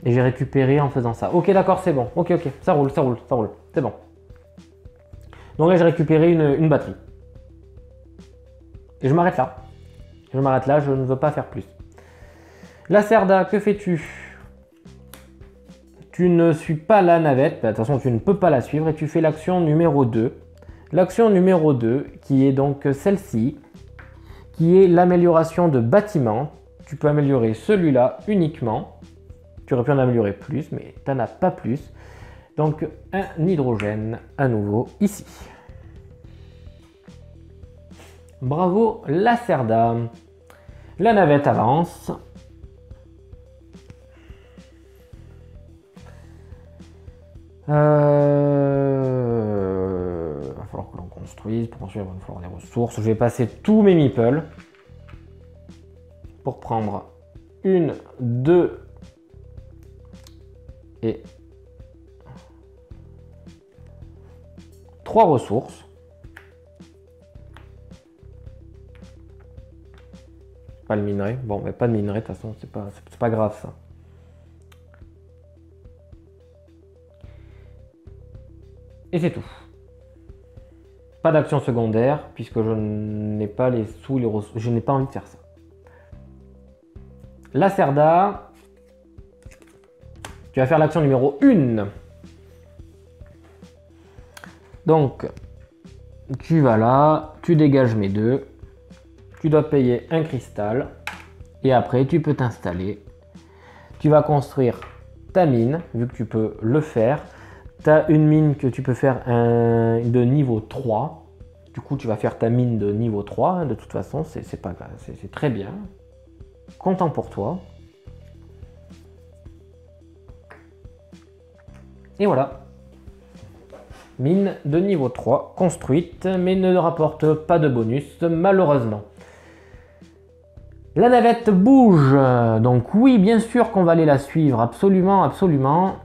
Et j'ai récupéré en faisant ça. Ok, d'accord, c'est bon. Ok, ça roule. C'est bon. Donc là, j'ai récupéré une batterie. Et je m'arrête là. Je ne veux pas faire plus. Lacerda, que fais-tu? Tu ne suis pas la navette, de toute façon tu ne peux pas la suivre et tu fais l'action numéro 2. L'action numéro 2 qui est donc celle-ci, qui est l'amélioration de bâtiment. Tu peux améliorer celui-là uniquement. Tu aurais pu en améliorer plus, mais tu n'en as pas plus. Donc un hydrogène à nouveau ici. Bravo Lacerda. La navette avance. Va falloir que l'on construise. Pour construire, il va falloir des ressources. Je vais passer tous mes meeples pour prendre 1, 2 et 3 ressources. Pas le minerai. Bon, mais pas de minerai, de toute façon, c'est pas grave ça. Et c'est tout. Pas d'action secondaire, puisque je n'ai pas les sous, les ressources. Je n'ai pas envie de faire ça. Lacerda, tu vas faire l'action numéro 1. Donc, tu vas là, tu dégages mes 2. Tu dois payer un cristal. Et après, tu peux t'installer. Tu vas construire ta mine, vu que tu peux le faire. Tu as une mine que tu peux faire de niveau 3. Du coup, tu vas faire ta mine de niveau 3. De toute façon, c'est pas grave, c'est très bien. Content pour toi. Et voilà. Mine de niveau 3 construite, mais ne rapporte pas de bonus, malheureusement. La navette bouge, donc oui, bien sûr qu'on va aller la suivre, absolument.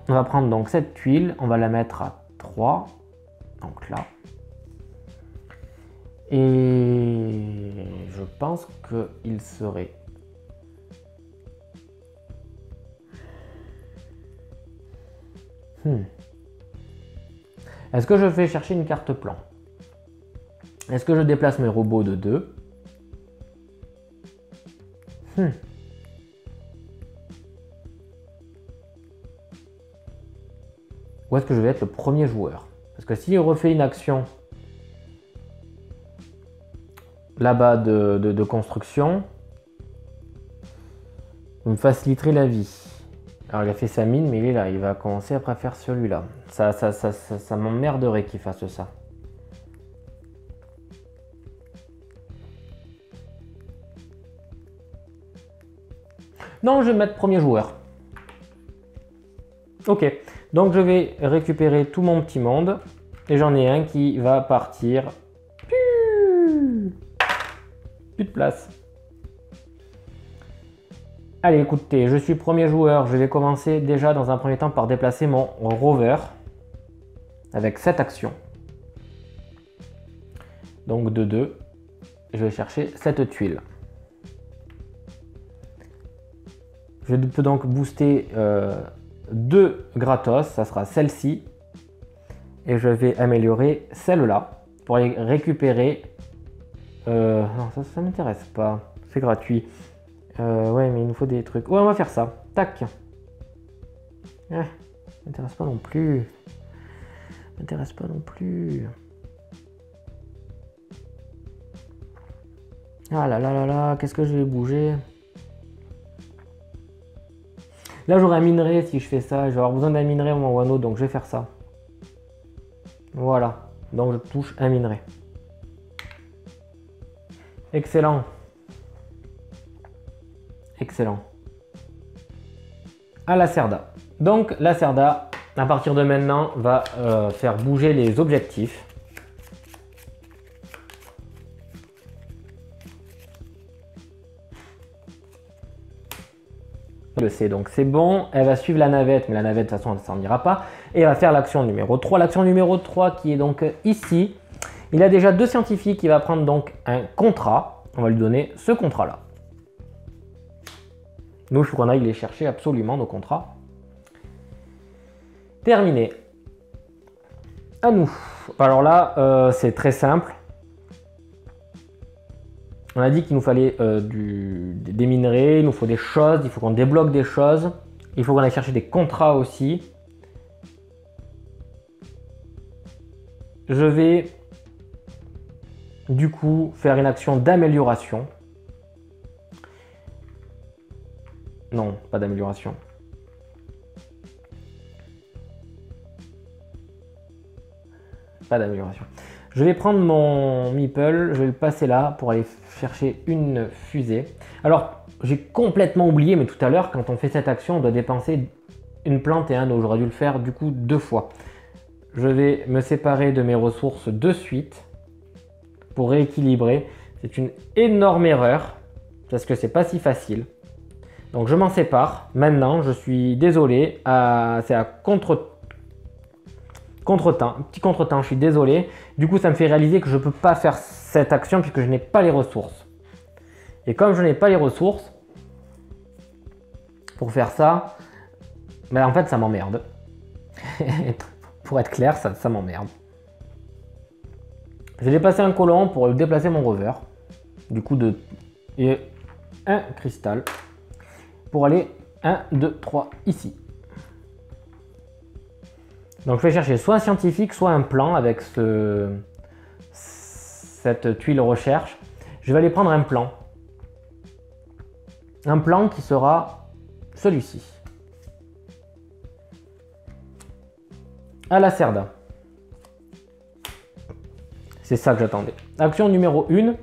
On va prendre donc cette tuile, on va la mettre à 3, donc là. Et je pense qu'il serait... Est-ce que je vais chercher une carte plan? Est-ce que je déplace mes robots de 2? Ou est-ce que je vais être le premier joueur? Parce que s'il refait une action là-bas de construction, il me faciliterait la vie. Alors il a fait sa mine, mais il est là, il va commencer après à faire celui-là. Ça m'emmerderait qu'il fasse ça. Non, je vais mettre premier joueur. Ok, donc je vais récupérer tout mon petit monde. Et j'en ai un qui va partir. Plus de place. Allez, écoutez, je suis premier joueur. Je vais commencer déjà dans un premier temps par déplacer mon rover. Avec cette action. Donc de 2. Je vais chercher cette tuile. Je peux donc booster 2 gratos, ça sera celle-ci. Et je vais améliorer celle-là pour aller récupérer... non, ça m'intéresse pas, c'est gratuit. Ouais, mais il nous faut des trucs. Ouais, on va faire ça. Tac. M'intéresse pas non plus. M'intéresse pas non plus. Ah là là là là, qu'est-ce que je vais bouger? Là, j'aurai un minerai si je fais ça. Je vais avoir besoin d'un minerai au Wano, donc je vais faire ça. Voilà. Donc, je touche un minerai. Excellent. Excellent. À Lacerda. Donc, Lacerda, à partir de maintenant, va faire bouger les objectifs. Elle le sait, donc c'est bon. Elle va suivre la navette, mais la navette de toute façon elle ne s'en ira pas. Et elle va faire l'action numéro 3. L'action numéro 3 qui est donc ici. Il a déjà 2 scientifiques, il va prendre donc un contrat. On va lui donner ce contrat-là. Nous, il faut qu'on aille les chercher absolument, nos contrats. Terminé. À nous. Alors là, c'est très simple. On a dit qu'il nous fallait des minerais, il nous faut des choses, il faut qu'on débloque des choses. Il faut qu'on aille chercher des contrats aussi. Je vais du coup faire une action d'amélioration. Non, pas d'amélioration. Pas d'amélioration. Je vais prendre mon meeple, je vais le passer là pour aller chercher une fusée. Alors, j'ai complètement oublié, mais tout à l'heure, quand on fait cette action, on doit dépenser une plante et un eau. J'aurais dû le faire du coup 2 fois. Je vais me séparer de mes ressources de suite pour rééquilibrer. C'est une énorme erreur parce que c'est pas si facile. Donc je m'en sépare. Maintenant, je suis désolé. C'est à contretemps, un petit contretemps, je suis désolé. Du coup, ça me fait réaliser que je ne peux pas faire cette action puisque je n'ai pas les ressources. Et comme je n'ai pas les ressources, pour faire ça, ben en fait, ça m'emmerde. Pour être clair, ça m'emmerde. Je vais déplacer un colon pour déplacer mon rover. Du coup, et un cristal pour aller 1, 2, 3 ici. Donc je vais chercher soit un scientifique, soit un plan avec cette tuile recherche. Je vais aller prendre un plan. Un plan qui sera celui-ci. À la Cerda. C'est ça que j'attendais. Action numéro 1.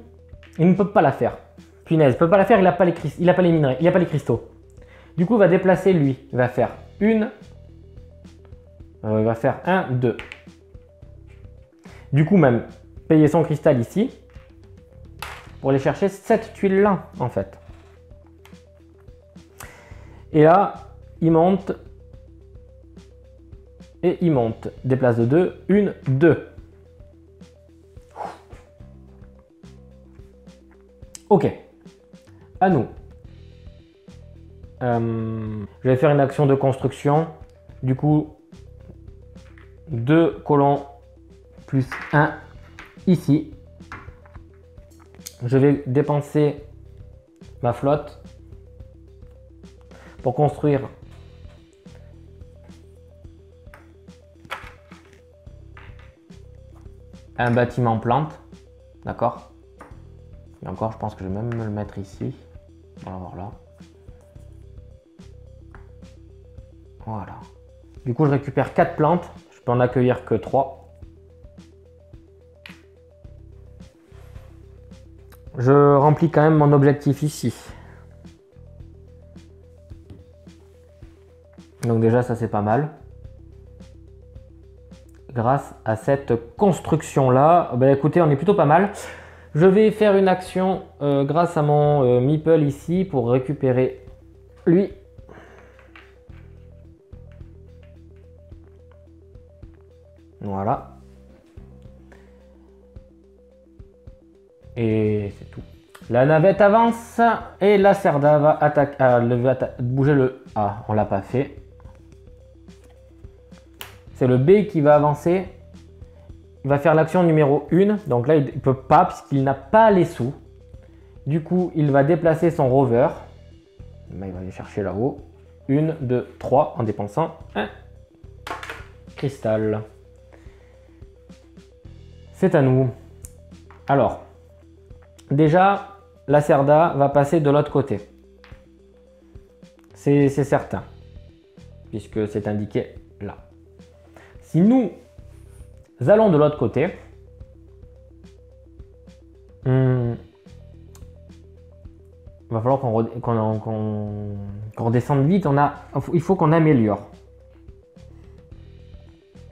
Il ne peut pas la faire. Punaise, il ne peut pas la faire, il n'a pas les minerais, il n'a pas les cristaux. Du coup, il va déplacer lui. Il va faire il va faire 1, 2. Du coup, même payer son cristal ici pour aller chercher cette tuile-là, en fait. Et là, il monte. Et il monte. Déplace de 2. 1, 2. Ok. À nous. Je vais faire une action de construction. Du coup, 2 colons plus 1 ici. Je vais dépenser ma flotte pour construire un bâtiment plante. D'accord? Et encore, je pense que je vais même me le mettre ici. On va voir là. Voilà. Du coup, je récupère 4 plantes. Je peux en accueillir que 3. Je remplis quand même mon objectif ici. Donc déjà, ça c'est pas mal. Grâce à cette construction-là, ben écoutez, on est plutôt pas mal. Je vais faire une action grâce à mon meeple ici pour récupérer lui. Voilà. Et c'est tout. La navette avance et la Cerda va bouger le A. On l'a pas fait. C'est le B qui va avancer. Il va faire l'action numéro 1. Donc là, il ne peut pas puisqu'il n'a pas les sous. Du coup, il va déplacer son rover. Là, il va aller chercher là-haut. 1, 2, 3 en dépensant un cristal. C'est à nous. Alors, déjà, la Cerda va passer de l'autre côté. C'est certain. Puisque c'est indiqué là. Si nous allons de l'autre côté, il va falloir qu'on redescende vite. Il faut qu'on améliore.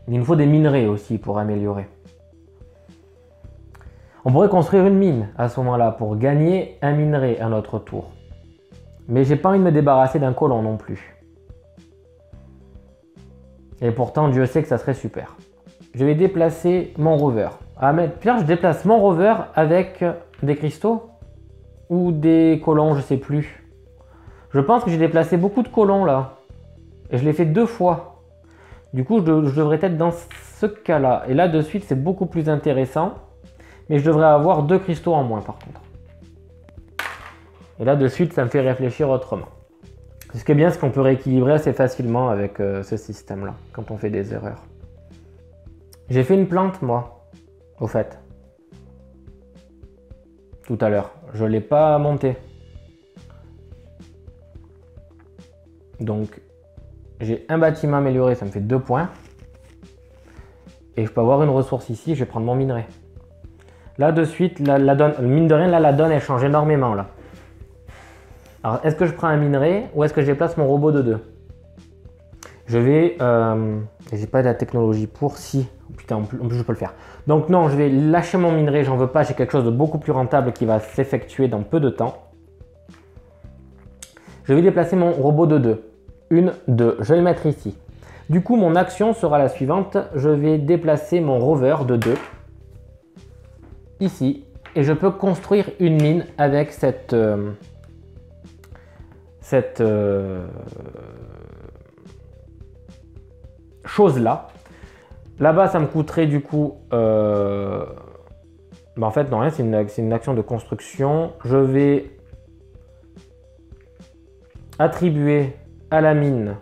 Il nous faut des minerais aussi pour améliorer. On pourrait construire une mine à ce moment-là pour gagner un minerai à notre tour. Mais j'ai pas envie de me débarrasser d'un colon non plus. Et pourtant, Dieu sait que ça serait super. Je vais déplacer mon rover. Ah, mais Pierre, je déplace mon rover avec des cristaux ou des colons, je sais plus. Je pense que j'ai déplacé beaucoup de colons là. Et je l'ai fait 2 fois. Du coup, je devrais être dans ce cas-là. Et là, de suite, c'est beaucoup plus intéressant. Mais je devrais avoir 2 cristaux en moins par contre. Et là, de suite, ça me fait réfléchir autrement. Ce qui est bien, c'est qu'on peut rééquilibrer assez facilement avec ce système-là, quand on fait des erreurs. J'ai fait une plante, moi, au fait. Tout à l'heure. Je ne l'ai pas montée. Donc, j'ai un bâtiment amélioré, ça me fait 2 points. Et je peux avoir une ressource ici, je vais prendre mon minerai. Là, de suite, la donne, mine de rien, là, la donne, elle change énormément, là. Alors, est-ce que je prends un minerai ou est-ce que je déplace mon robot de 2? Je vais... j'ai pas de la technologie pour... Si. Oh, putain, en plus, je peux le faire. Donc non, je vais lâcher mon minerai, j'en veux pas. J'ai quelque chose de beaucoup plus rentable qui va s'effectuer dans peu de temps. Je vais déplacer mon robot de 2. 1, 2. Je vais le mettre ici. Du coup, mon action sera la suivante. Je vais déplacer mon rover de 2. Ici. Et je peux construire une mine avec cette chose-là. Là-bas, ça me coûterait du coup... en fait, non, rien, c'est une action de construction. Je vais attribuer à la mine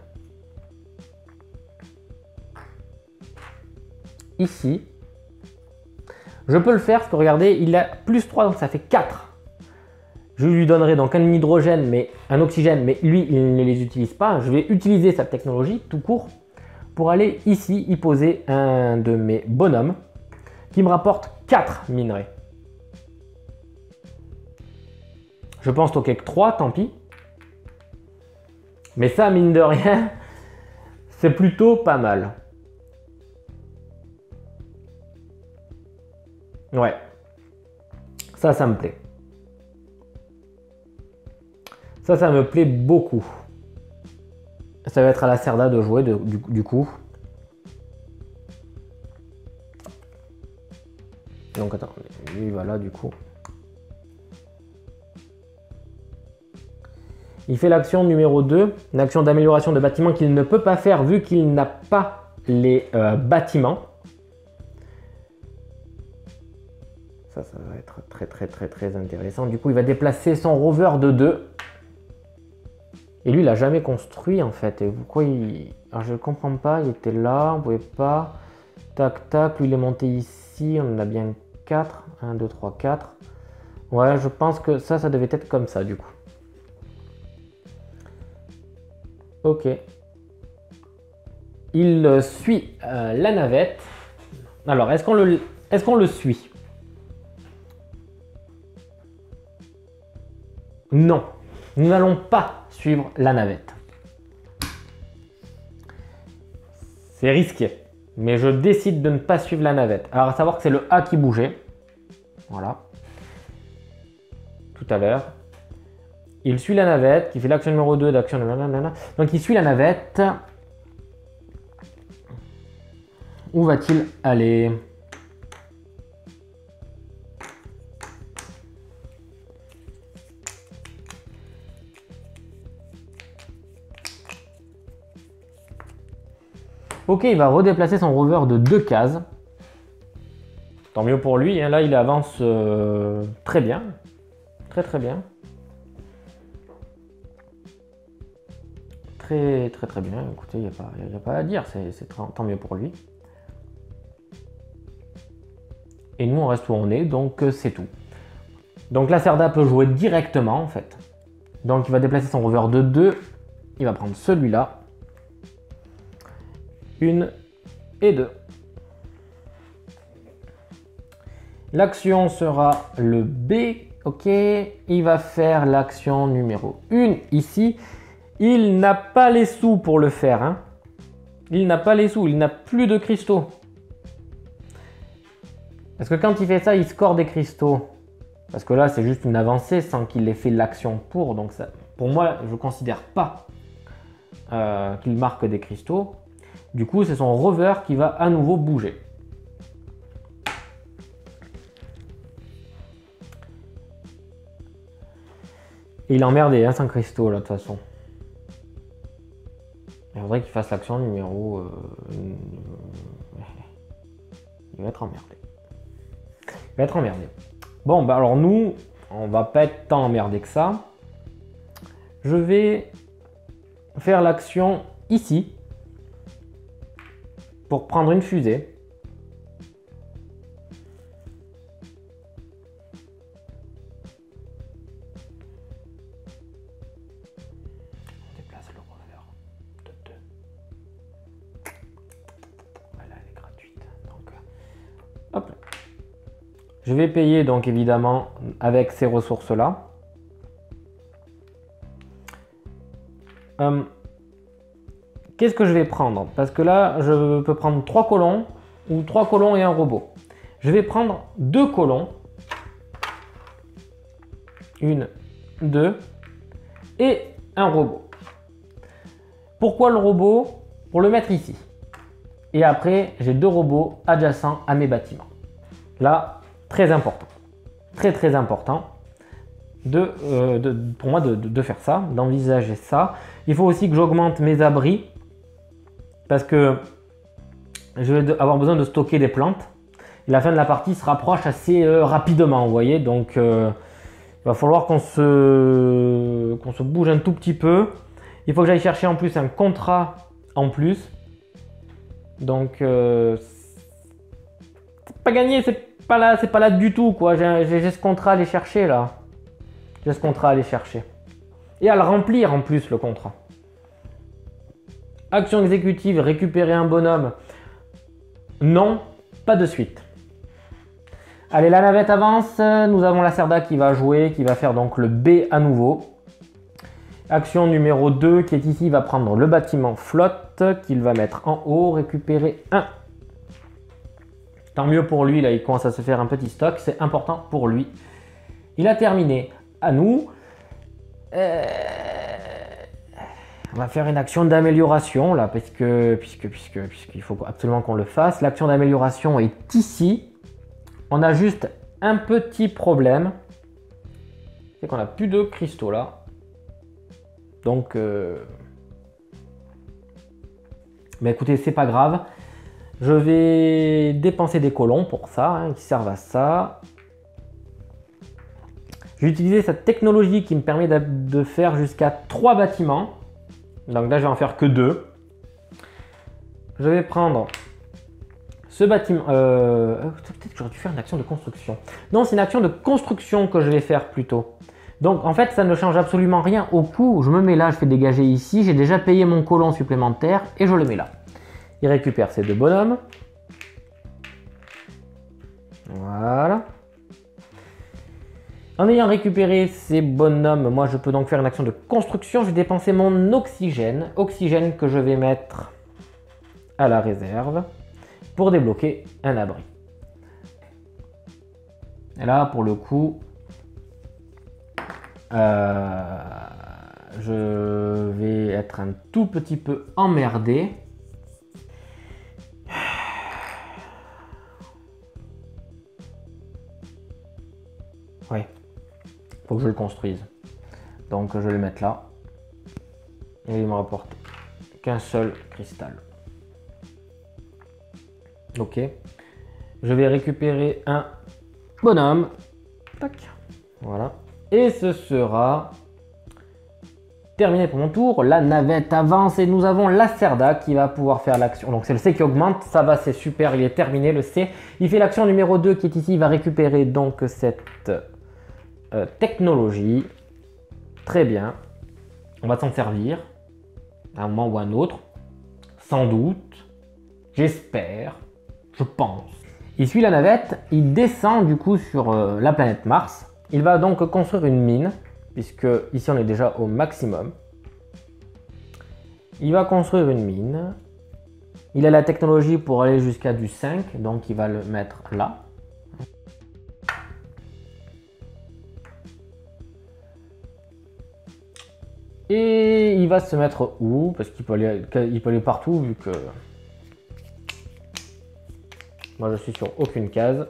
ici. Je peux le faire parce que regardez, il a plus 3, donc ça fait 4. Je lui donnerai donc un hydrogène, mais un oxygène, mais lui, il ne les utilise pas. Je vais utiliser sa technologie tout court pour aller ici y poser un de mes bonhommes qui me rapporte 4 minerais. Je pense stocker que 3, tant pis. Mais ça, mine de rien, c'est plutôt pas mal. Ouais. Ça me plaît. Ça me plaît beaucoup. Ça va être à la Cerda de jouer du coup. Donc attends, lui voilà du coup. Il fait l'action numéro 2, une action d'amélioration de bâtiment qu'il ne peut pas faire vu qu'il n'a pas les bâtiments. Ça va être très intéressant. Du coup, il va déplacer son rover de 2. Et lui, il n'a jamais construit en fait. Et pourquoi il... Alors, je ne comprends pas. Il était là, on ne pouvait pas. Tac, tac. Lui, il est monté ici. On en a bien 4. 1, 2, 3, 4. Ouais, je pense que ça devait être comme ça du coup. Ok. Il suit la navette. Alors, est-ce qu'on le suit? Non. Nous n'allons pas suivre la navette. C'est risqué. Mais je décide de ne pas suivre la navette. Alors, à savoir que c'est le A qui bougeait. Voilà. Tout à l'heure. Il suit la navette, qui fait l'action numéro 2 d'action. Donc, il suit la navette. Où va-t-il aller? Ok, il va redéplacer son rover de 2 cases. Tant mieux pour lui, hein. Là il avance très bien. Très bien. Très bien. Écoutez, il n'y a pas à dire, c'est tant mieux pour lui. Et nous on reste où on est, donc c'est tout. Donc la Cerda peut jouer directement en fait. Donc il va déplacer son rover de 2. Il va prendre celui-là. 1 et 2. L'action sera le B. Ok. Il va faire l'action numéro 1 ici. Il n'a pas les sous pour le faire. Hein. Il n'a pas les sous. Il n'a plus de cristaux. Parce que quand il fait ça, il score des cristaux. Parce que là, c'est juste une avancée sans qu'il ait fait l'action pour. Donc ça, pour moi, je ne considère pas qu'il marque des cristaux. Du coup, c'est son rover qui va à nouveau bouger. Et il est emmerdé, hein, sans cristaux, là, de toute façon. Il faudrait qu'il fasse l'action numéro... Il va être emmerdé. Il va être emmerdé. Bon, bah alors nous, on va pas être tant emmerdé que ça. Je vais faire l'action ici pour prendre une fusée. On déplace le rover de 2. Voilà, elle est gratuite. Donc, hop. Je vais payer donc évidemment avec ces ressources-là. Qu'est-ce que je vais prendre? Parce que là, je peux prendre 3 colons ou 3 colons et un robot. Je vais prendre 2 colons. 1, 2 et un robot. Pourquoi le robot? Pour le mettre ici. Et après, j'ai 2 robots adjacents à mes bâtiments. Là, très important. Très important. Pour moi de faire ça, d'envisager ça. Il faut aussi que j'augmente mes abris parce que je vais avoir besoin de stocker des plantes. Et la fin de la partie se rapproche assez rapidement, vous voyez. Donc, il va falloir qu'on se bouge un tout petit peu. Il faut que j'aille chercher en plus un contrat en plus. Donc, c'est pas gagné, c'est pas là du tout, quoi. J'ai ce contrat à aller chercher là. J'ai ce contrat à aller chercher. Et à le remplir en plus, le contrat. Action exécutive, récupérer un bonhomme. Non, pas de suite. Allez, la navette avance. Nous avons la Cerda qui va jouer, qui va faire donc le B à nouveau. Action numéro 2 qui est ici, va prendre le bâtiment flotte, qu'il va mettre en haut, récupérer 1. Tant mieux pour lui, là il commence à se faire un petit stock, c'est important pour lui. Il a terminé. À nous, on va faire une action d'amélioration là, puisqu'il faut absolument qu'on le fasse. L'action d'amélioration est ici. On a juste un petit problème, c'est qu'on n'a plus de cristaux là. Donc, mais écoutez, c'est pas grave. Je vais dépenser des colons pour ça, hein, qui servent à ça. J'ai utilisé cette technologie qui me permet de faire jusqu'à 3 bâtiments. Donc là, je vais en faire que 2. Je vais prendre ce bâtiment. Peut-être que j'aurais dû faire une action de construction. Non, c'est une action de construction que je vais faire plutôt. Donc en fait, ça ne change absolument rien au coût où je me mets là, je fais dégager ici. J'ai déjà payé mon colon supplémentaire et je le mets là. Il récupère ces 2 bonhommes. Voilà. En ayant récupéré ces bonhommes, moi je peux donc faire une action de construction. Je vais dépenser mon oxygène. Oxygène que je vais mettre à la réserve pour débloquer un abri. Et là, pour le coup, je vais être un tout petit peu emmerdé. Oui, faut que je le construise. Donc je vais le mettre là. Et il me rapporte qu'un seul cristal. Ok. Je vais récupérer un bonhomme. Tac. Voilà. Et ce sera terminé pour mon tour. La navette avance et nous avons la Cerda qui va pouvoir faire l'action. Donc c'est le C qui augmente. Ça va, c'est super. Il est terminé le C. Il fait l'action numéro 2 qui est ici. Il va récupérer donc cette technologie. Très bien. On va s'en servir à un moment ou à un autre. Sans doute. J'espère. Je pense. Il suit la navette. Il descend du coup sur la planète Mars. Il va donc construire une mine. Puisque ici on est déjà au maximum. Il va construire une mine. Il a la technologie pour aller jusqu'à du 5. Donc il va le mettre là. Et il va se mettre où? Parce qu'il peut aller partout vu que moi je suis sur aucune case.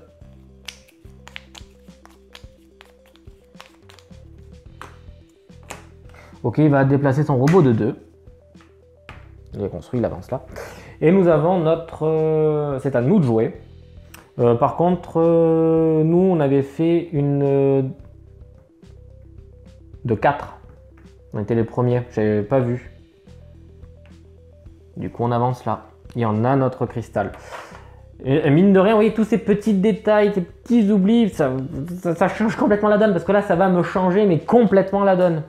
Ok, il va déplacer son robot de 2. Il est construit, il avance là. Et nous avons notre... c'est à nous de jouer. Par contre, nous on avait fait une... de 4. On était les premiers, j'avais pas vu. Du coup on avance là. Et on a notre cristal. Et mine de rien, vous voyez, tous ces petits détails, ces petits oublis, ça change complètement la donne. Parce que là, ça va me changer, mais complètement la donne.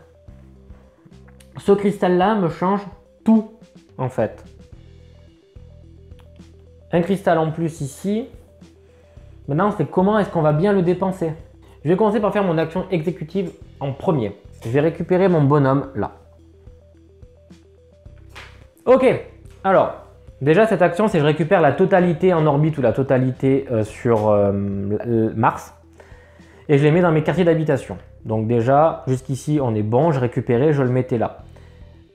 Ce cristal-là me change tout, en fait. Un cristal en plus ici. Maintenant, c'est comment est-ce qu'on va bien le dépenser. Je vais commencer par faire mon action exécutive en premier. Je vais récupérer mon bonhomme là. Ok, alors... déjà, cette action, c'est que je récupère la totalité en orbite ou la totalité sur Mars. Et je les mets dans mes quartiers d'habitation. Donc déjà, jusqu'ici, on est bon. Je récupérais, je le mettais là.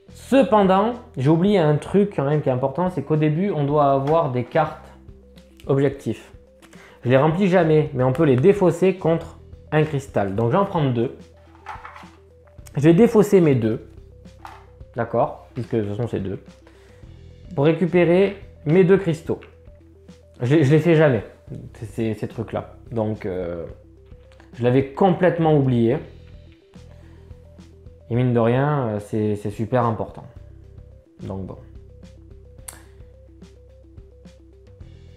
Cependant, j'ai oublié un truc quand même qui est important. C'est qu'au début, on doit avoir des cartes objectifs. Je les remplis jamais, mais on peut les défausser contre un cristal. Donc, j'en prends 2. Je vais défausser mes 2. D'accord? Puisque de toute façon, c'est 2. Pour récupérer mes 2 cristaux. Je les fais jamais, ces trucs-là. Donc, je l'avais complètement oublié. Et mine de rien, c'est super important. Donc bon.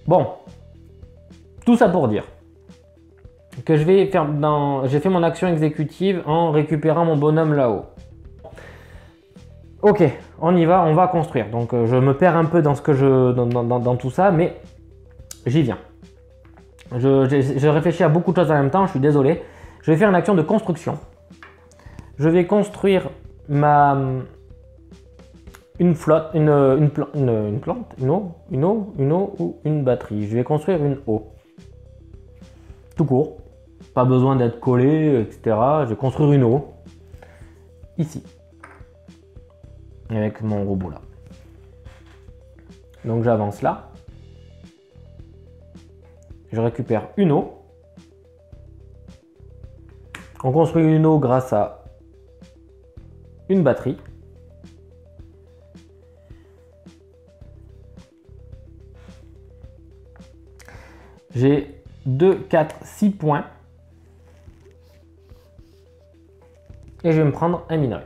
Bon. Tout ça pour dire que je vais faire j'ai fait mon action exécutive en récupérant mon bonhomme là-haut. Ok, on y va, on va construire. Donc je me perds un peu dans ce que dans tout ça, mais j'y viens. Je réfléchis à beaucoup de choses en même temps, je suis désolé. Je vais faire une action de construction. Je vais construire une flotte, une plante, une eau ou une batterie. Je vais construire une eau. Tout court. Pas besoin d'être collé, etc. Je vais construire une eau. Ici. Avec mon robot là. Donc j'avance là. Je récupère une eau. On construit une eau grâce à une batterie. J'ai 2, 4, 6 points. Et je vais me prendre un minerai.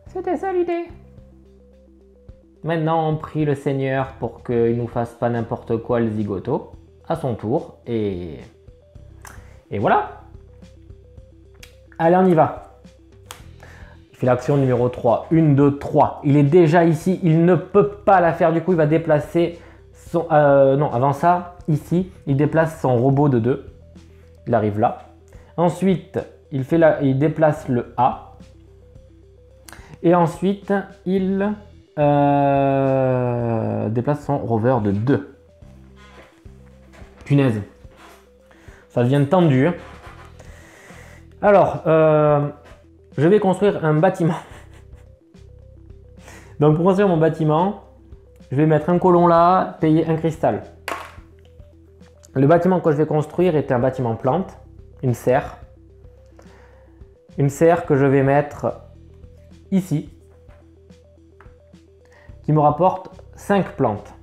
C'était ça l'idée. Maintenant, on prie le Seigneur pour qu'il nous fasse pas n'importe quoi le zigoto à son tour. Et voilà. Allez, on y va. Je fais l'action numéro 3. 1, 2, 3. Il est déjà ici. Il ne peut pas la faire. Du coup, il va déplacer son... non, avant ça, ici, il déplace son robot de 2. Il arrive là. Ensuite, il déplace le A. Et ensuite, il déplace son rover de 2. Punaise. Ça devient tendu. Alors, je vais construire un bâtiment. Donc, pour construire mon bâtiment, je vais mettre un colon là, payer un cristal. Le bâtiment que je vais construire est un bâtiment plante, une serre. Une serre que je vais mettre ici, qui me rapporte 5 plantes.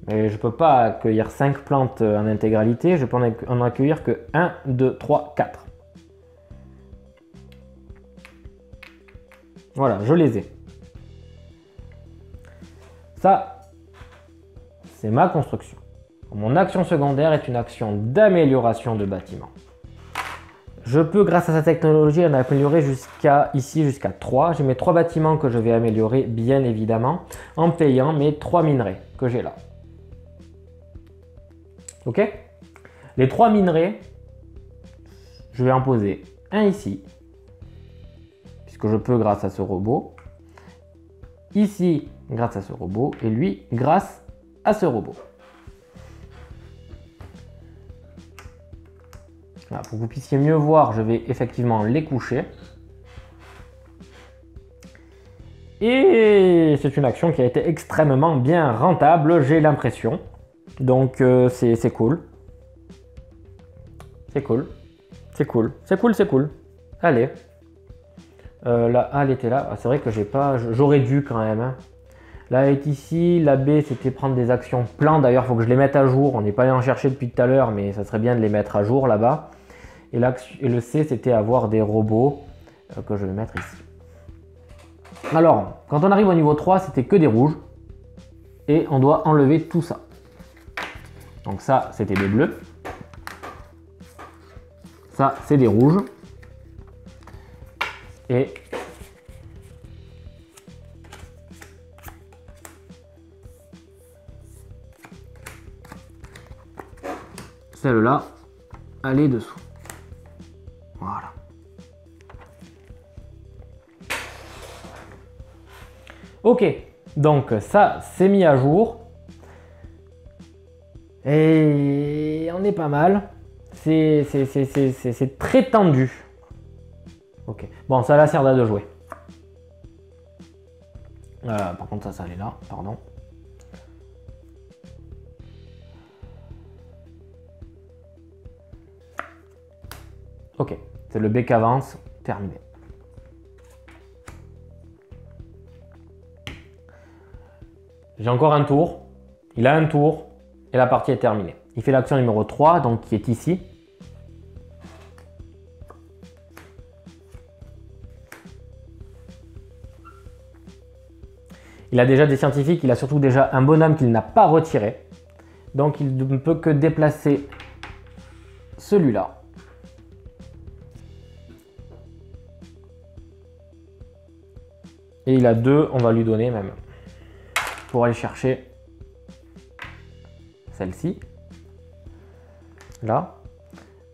Mais je ne peux pas accueillir 5 plantes en intégralité, je peux en accueillir que 1, 2, 3, 4. Voilà, je les ai. Ça, c'est ma construction. Mon action secondaire est une action d'amélioration de bâtiment. Je peux, grâce à cette technologie, en améliorer jusqu'à 3. J'ai mes 3 bâtiments que je vais améliorer, bien évidemment, en payant mes 3 minerais que j'ai là. Ok? Les 3 minerais, je vais en poser un ici, puisque je peux grâce à ce robot. Ici, grâce à ce robot. Et lui, grâce à ce robot. Voilà, pour que vous puissiez mieux voir, je vais effectivement les coucher. Et c'est une action qui a été extrêmement bien rentable, j'ai l'impression. Donc c'est cool. C'est cool. C'est cool. C'est cool, c'est cool. Allez. La A, elle était là. Ah, c'est vrai que j'ai pas. J'aurais dû quand même. Hein. La A est ici. La B, c'était prendre des actions plans. D'ailleurs, il faut que je les mette à jour. On n'est pas allé en chercher depuis tout à l'heure, mais ça serait bien de les mettre à jour là-bas. Et le C, c'était avoir des robots que je vais mettre ici. Alors, quand on arrive au niveau 3, c'était que des rouges. Et on doit enlever tout ça. Donc ça, c'était des bleus. Ça, c'est des rouges. Et celle-là, elle est dessous. Voilà. Ok, donc ça, c'est mis à jour. Et on est pas mal. C'est très tendu. Ok, bon, ça là sert de jouer. Par contre, ça est là, pardon. Ok, c'est le B qui avance, terminé. J'ai encore un tour, il a un tour et la partie est terminée. Il fait l'action numéro 3, donc qui est ici. Il a déjà des scientifiques, il a surtout déjà un bonhomme qu'il n'a pas retiré. Donc il ne peut que déplacer celui-là. Et il a 2, on va lui donner même. Pour aller chercher celle-ci. Là.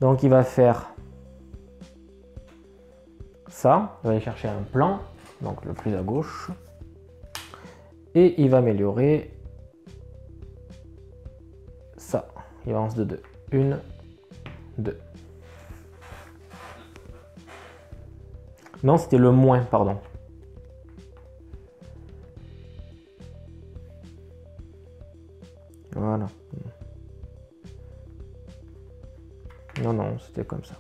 Donc il va faire ça. Il va aller chercher un plan. Donc le plus à gauche. Et il va améliorer ça. Il avance de 2. 1, 2. Non, c'était le moins, pardon. Voilà. Non, non, c'était comme ça.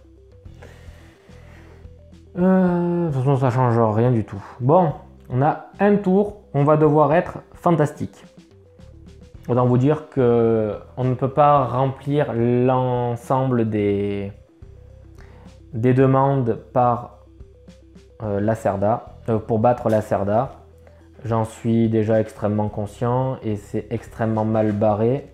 De toute façon, ça change rien du tout. Bon, on a un tour. On va devoir être fantastique. Autant vous dire que on ne peut pas remplir l'ensemble des demandes par Lacerda, pour battre Lacerda. J'en suis déjà extrêmement conscient et c'est extrêmement mal barré.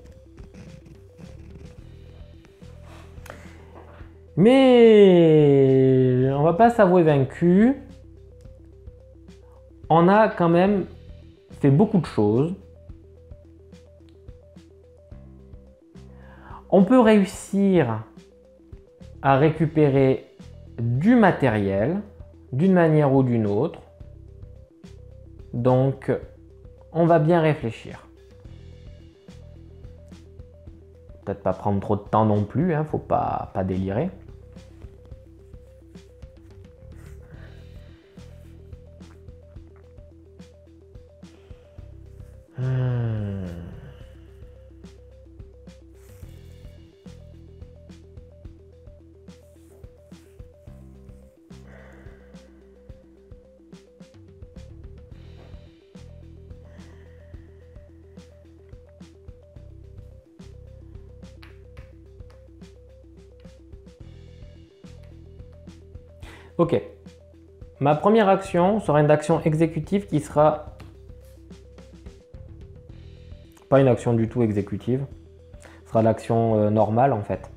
Mais on va pas s'avouer vaincu. On a quand même fait beaucoup de choses. On peut réussir à récupérer du matériel d'une manière ou d'une autre. Donc, on va bien réfléchir. Peut-être pas prendre trop de temps non plus, hein, faut pas délirer. Ok. Ma première action sera une action exécutive qui sera pas une action du tout exécutive. Ce sera l'action normale en fait.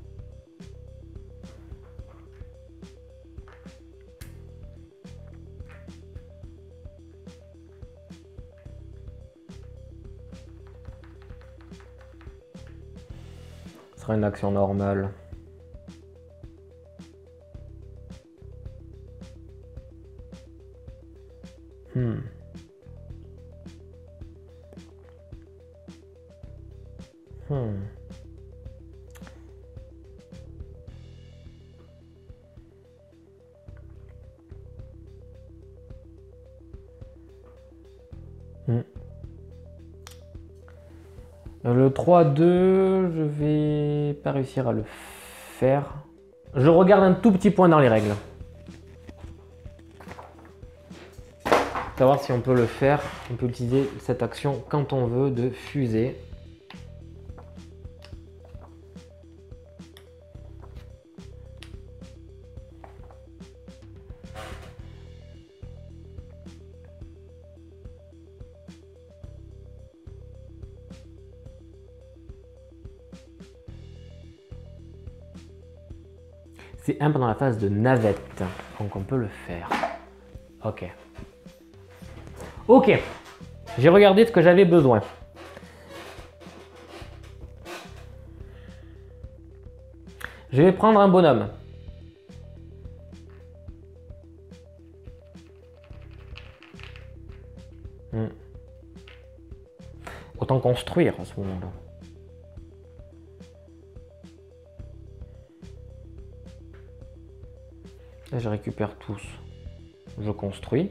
Ce sera une action normale. Hmm. Le 3-2, je vais pas réussir à le faire. Je regarde un tout petit point dans les règles. Savoir si on peut le faire. On peut utiliser cette action quand on veut de fusée. C'est un pendant la phase de navette, donc on peut le faire. Ok. Ok, j'ai regardé ce que j'avais besoin. Je vais prendre un bonhomme. Autant construire à ce moment-là. Là, je récupère tous. Je construis.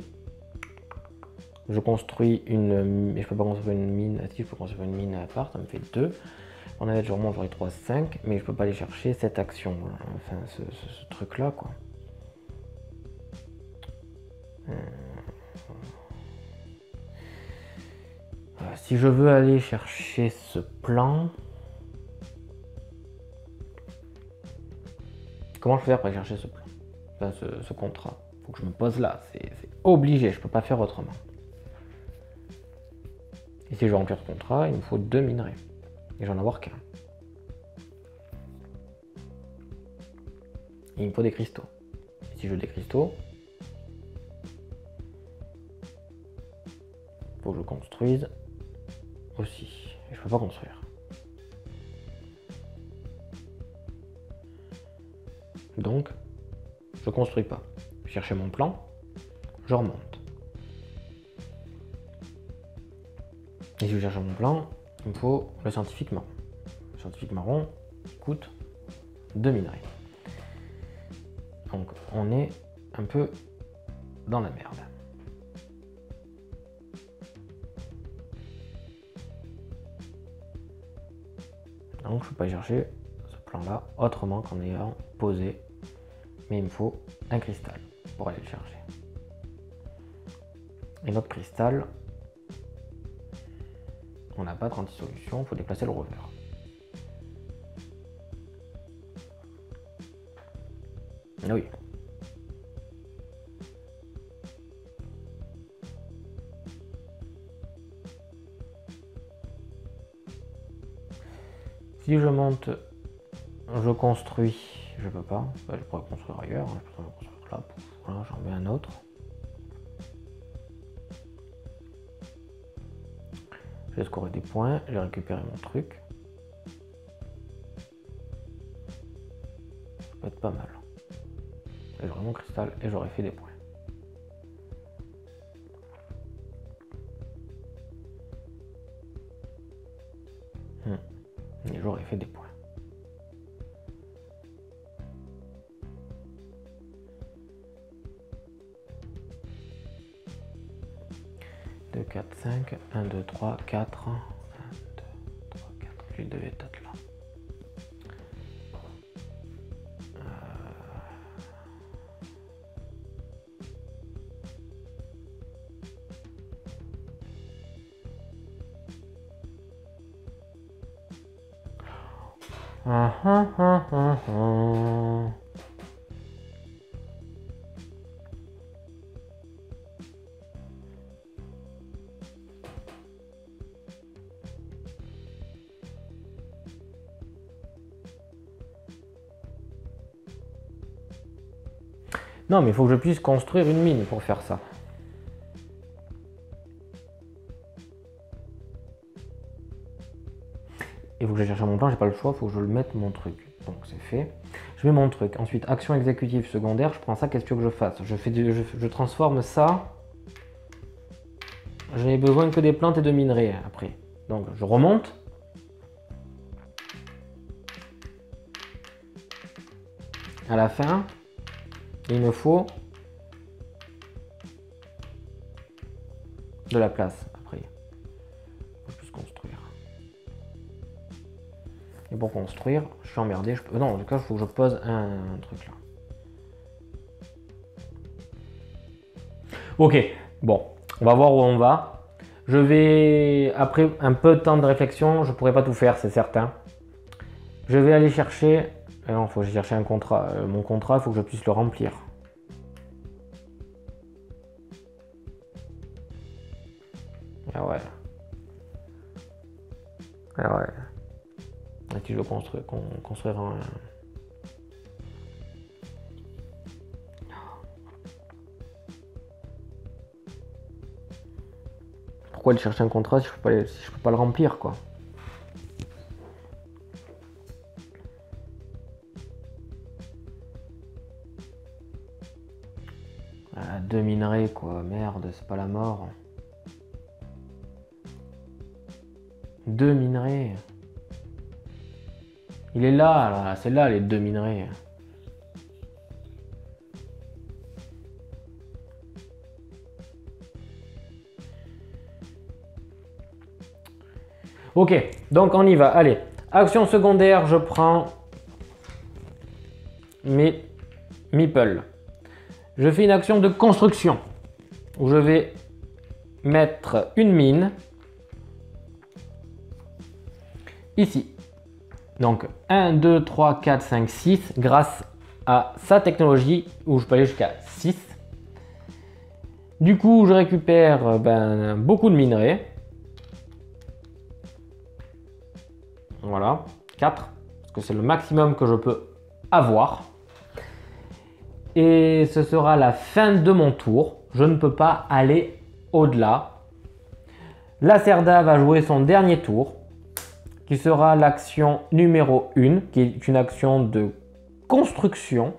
Je construis une... Je peux pas construire une mine. Si, je peux construire une mine à part, ça me fait 2. En avait, je remonte, j'aurai 3, 5. Mais je peux pas aller chercher cette action. Enfin, ce truc-là, quoi. Si je veux aller chercher ce plan... Comment je peux faire pour aller chercher ce plan? Enfin, ce contrat. Faut que je me pose là. C'est obligé, je peux pas faire autrement. Et si je veux remplir ce contrat, il me faut 2 minerais. Et j'en avoir qu'un. Il me faut des cristaux. Et si je veux des cristaux, il faut que je construise aussi. Et je peux pas construire. Donc, je construis pas. Je cherche mon plan, je remonte. Et si je cherche mon plan, il me faut le scientifique marron. Le scientifique marron coûte 2 minerais. Donc on est un peu dans la merde. Donc je ne peux pas y chercher ce plan-là autrement qu'en ayant posé. Mais il me faut un cristal pour aller le chercher. Et notre cristal, on n'a pas 36 solutions, il faut déplacer le rover. Ah oui. Si je monte, je construis, je peux pas. Je pourrais construire ailleurs, je pourrais construire là. Voilà, j'en mets un autre. J'ai scoré des points, j'ai récupéré mon truc. Ça peut être pas mal. Et j'aurai mon cristal et j'aurai fait des points. Et j'aurais fait des points. 2, 4, 5, 1, 2, 3, 4. 1, 2, 3, 4. Il devait être là. Non, mais il faut que je puisse construire une mine pour faire ça. Il faut que je cherche mon plan, j'ai pas le choix, il faut que je le mette mon truc. Donc c'est fait. Je mets mon truc. Ensuite, action exécutive secondaire, je prends ça, qu'est-ce que tu veux que je fasse? Je transforme ça. Je n'ai besoin que des plantes et de minerais après. Donc je remonte. À la fin, il me faut de la place après. Et pour construire, je suis emmerdé. Non, en tout cas, il faut que je pose un truc là. Ok, bon, on va voir où on va. Je vais, après un peu de temps de réflexion, je pourrais pas tout faire, c'est certain. Je vais aller chercher. Non, il faut que je cherche un contrat. Mon contrat, il faut que je puisse le remplir. Ah ouais. Ah ouais. Et tu veux construire un. Pourquoi aller chercher un contrat si je peux pas le remplir, quoi? Ah, 2 minerais, quoi. Merde, c'est pas la mort. 2 minerais. Il est là, c'est là les 2 minerais. Ok, donc on y va. Allez, action secondaire, je prends mes meeples. Je fais une action de construction où je vais mettre une mine ici. Donc 1, 2, 3, 4, 5, 6 grâce à sa technologie où je peux aller jusqu'à 6. Du coup, je récupère beaucoup de minerais. Voilà, 4, parce que c'est le maximum que je peux avoir. Et ce sera la fin de mon tour. Je ne peux pas aller au-delà. Lacerda va jouer son dernier tour, qui sera l'action numéro 1, qui est une action de construction.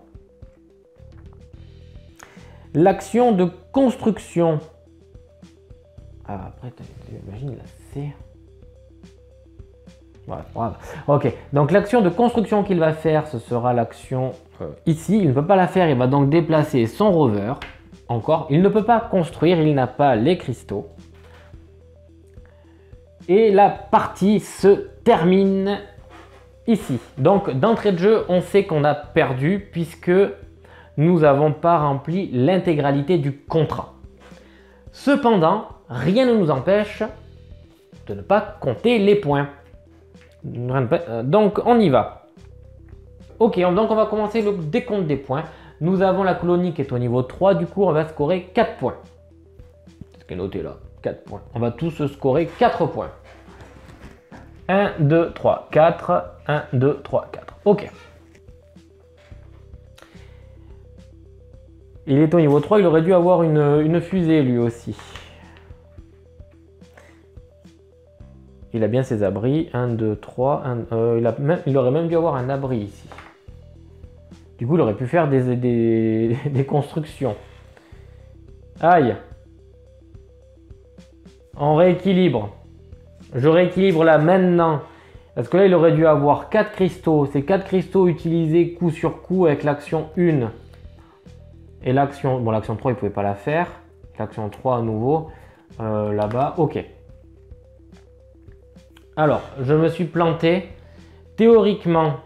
L'action de construction. Ah, après, t'imagines la C. Voilà. Ok, donc l'action de construction qu'il va faire, ce sera l'action ici. Il ne peut pas la faire, il va donc déplacer son rover. Encore, il ne peut pas construire, il n'a pas les cristaux. Et la partie se termine ici. Donc d'entrée de jeu, on sait qu'on a perdu puisque nous n'avons pas rempli l'intégralité du contrat. Cependant, rien ne nous empêche de ne pas compter les points. Donc on y va. Ok, donc on va commencer le décompte des points. Nous avons la colonie qui est au niveau 3, du coup on va scorer 4 points. C'est ce qui est noté là, 4 points. On va tous scorer 4 points. 1, 2, 3, 4. 1, 2, 3, 4. Ok. Il est au niveau 3, il aurait dû avoir une fusée lui aussi. Il a bien ses abris. 1, 2, 3. Il aurait même dû avoir un abri ici. Du coup, il aurait pu faire des constructions. Aïe. On rééquilibre. Je rééquilibre là maintenant. Parce que là, il aurait dû avoir 4 cristaux. Ces 4 cristaux utilisés coup sur coup avec l'action 1. Et l'action... Bon, l'action 3, il ne pouvait pas la faire. L'action 3 à nouveau. Là-bas. Ok. Alors, je me suis planté. Théoriquement,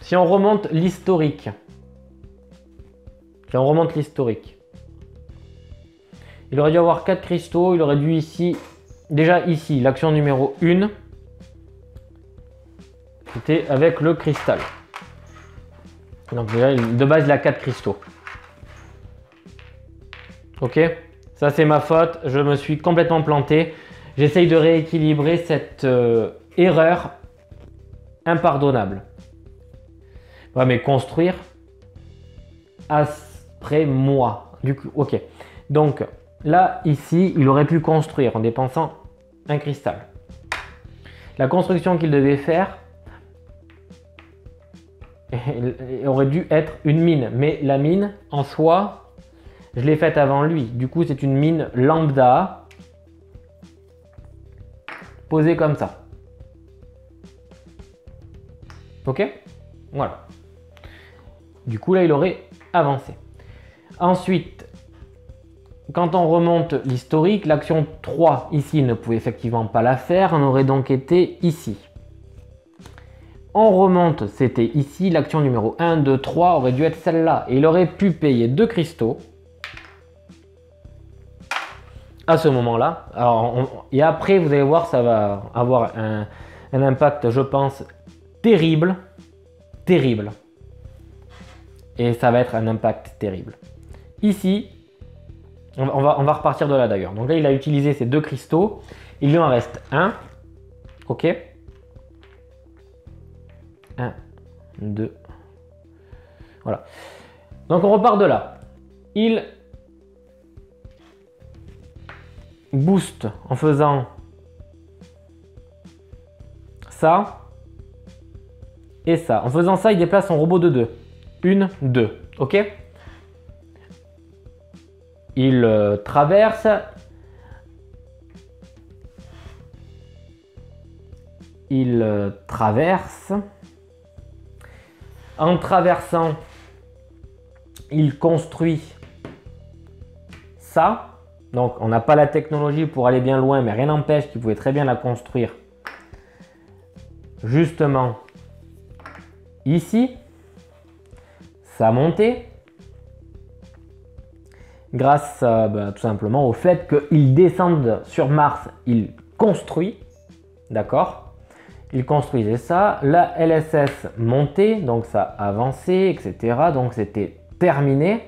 si on remonte l'historique. Il aurait dû avoir 4 cristaux. Il aurait dû ici... Déjà ici, l'action numéro 1. C'était avec le cristal. Donc déjà, de base, il a 4 cristaux. Ok, ça c'est ma faute. Je me suis complètement planté. J'essaye de rééquilibrer cette erreur impardonnable. Ouais, mais construire après moi. Du coup, ok. Donc là, ici, il aurait pu construire en dépensant un cristal. La construction qu'il devait faire aurait dû être une mine. Mais la mine, en soi, je l'ai faite avant lui. Du coup, c'est une mine lambda posée comme ça. Ok? Voilà. Du coup, là, il aurait avancé. Ensuite, quand on remonte l'historique, l'action 3, ici, il ne pouvait effectivement pas la faire. On aurait donc été ici. on remonte, c'était ici, l'action numéro 1, 2, 3 aurait dû être celle-là. Et il aurait pu payer 2 cristaux à ce moment-là. Et après, vous allez voir, ça va avoir un impact, je pense, terrible. Terrible. Et ça va être un impact terrible. Ici, on va repartir de là d'ailleurs. Donc là, il a utilisé ces 2 cristaux. Il lui en reste un. Ok. 1, 2. Voilà. Donc on repart de là. Il booste en faisant ça et ça. En faisant ça, il déplace son robot de 2. 1, 2. Ok. Il traverse. Il traverse. En traversant, il construit ça. Donc, on n'a pas la technologie pour aller bien loin, mais rien n'empêche qu'il pouvait très bien la construire justement ici. Ça a monté grâce tout simplement au fait qu'il descende sur Mars, il construit, d'accord? Il construisait ça, la LSS montait, donc ça avançait, etc. Donc c'était terminé,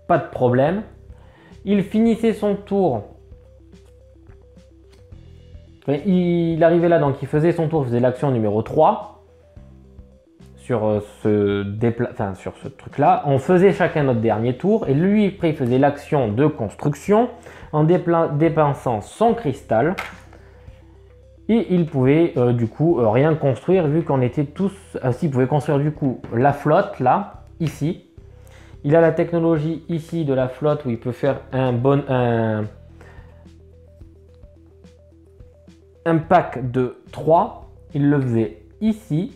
pas de problème. Il finissait son tour. Il arrivait là, donc il faisait son tour, il faisait l'action numéro 3 sur ce truc-là. On faisait chacun notre dernier tour et lui, après, il faisait l'action de construction en dépensant son cristal. Et il pouvait du coup rien construire vu qu'on était tous... il pouvait construire du coup la flotte là, ici. Il a la technologie ici de la flotte où il peut faire un pack de 3. Il le faisait ici.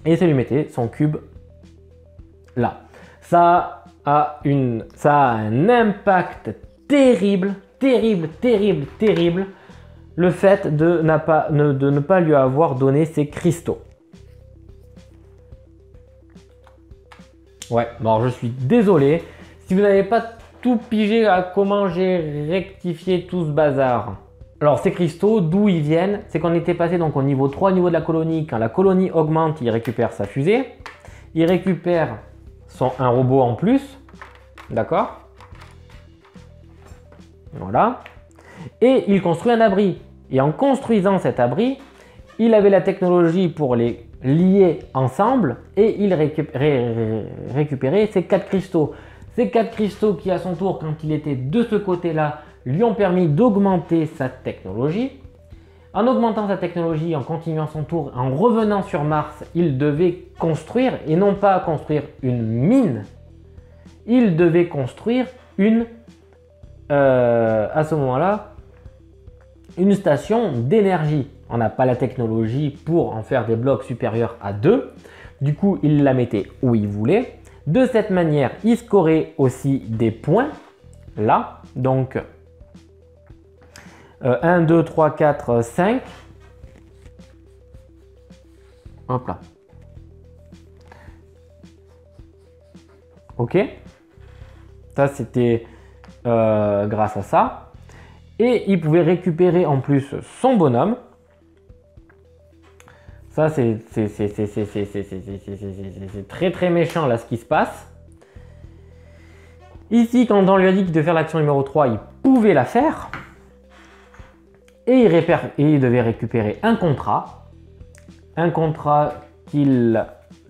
Et ça lui mettait son cube là. Ça a un impact terrible, terrible, terrible, terrible. Le fait de ne pas lui avoir donné ses cristaux. Ouais, bon, je suis désolé. Si vous n'avez pas tout pigé à comment j'ai rectifié tout ce bazar. Alors, ces cristaux, d'où ils viennent? C'est qu'on était passé donc au niveau 3, au niveau de la colonie. Quand la colonie augmente, il récupère sa fusée. Il récupère un robot en plus. D'accord? Voilà. Et il construit un abri. Et en construisant cet abri, il avait la technologie pour les lier ensemble et il récupérait ces 4 cristaux. Ces 4 cristaux qui, à son tour, quand il était de ce côté-là, lui ont permis d'augmenter sa technologie. En augmentant sa technologie, en continuant son tour, en revenant sur Mars, il devait construire, et non pas construire une mine, il devait construire à ce moment-là, une station d'énergie. On n'a pas la technologie pour en faire des blocs supérieurs à 2. Du coup, il la mettait où il voulait. De cette manière, il scorait aussi des points. Là, donc 1, 2, 3, 4, 5. Hop là. Ok. Ça, c'était grâce à ça. Et il pouvait récupérer en plus son bonhomme. Ça, c'est très très méchant là ce qui se passe. Ici, quand on lui a dit qu'il devait faire l'action numéro 3, il pouvait la faire. Et il devait récupérer un contrat. Un contrat qu'il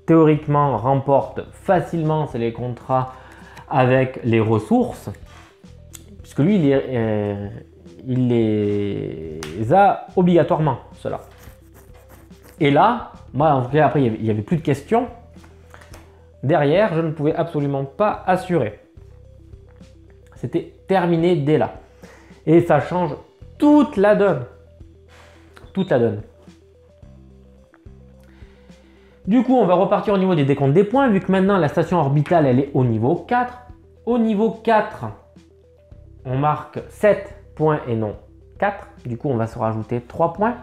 théoriquement remporte facilement, c'est les contrats avec les ressources. Puisque lui, il les a obligatoirement, cela. Et là, moi, en tout cas, après, il n'y avait plus de questions. Derrière, je ne pouvais absolument pas assurer. C'était terminé dès là. Et ça change toute la donne. Toute la donne. Du coup, on va repartir au niveau des décomptes des points, vu que maintenant, la station orbitale, elle est au niveau 4. Au niveau 4, on marque 7 points et non 4. Du coup, on va se rajouter 3 points.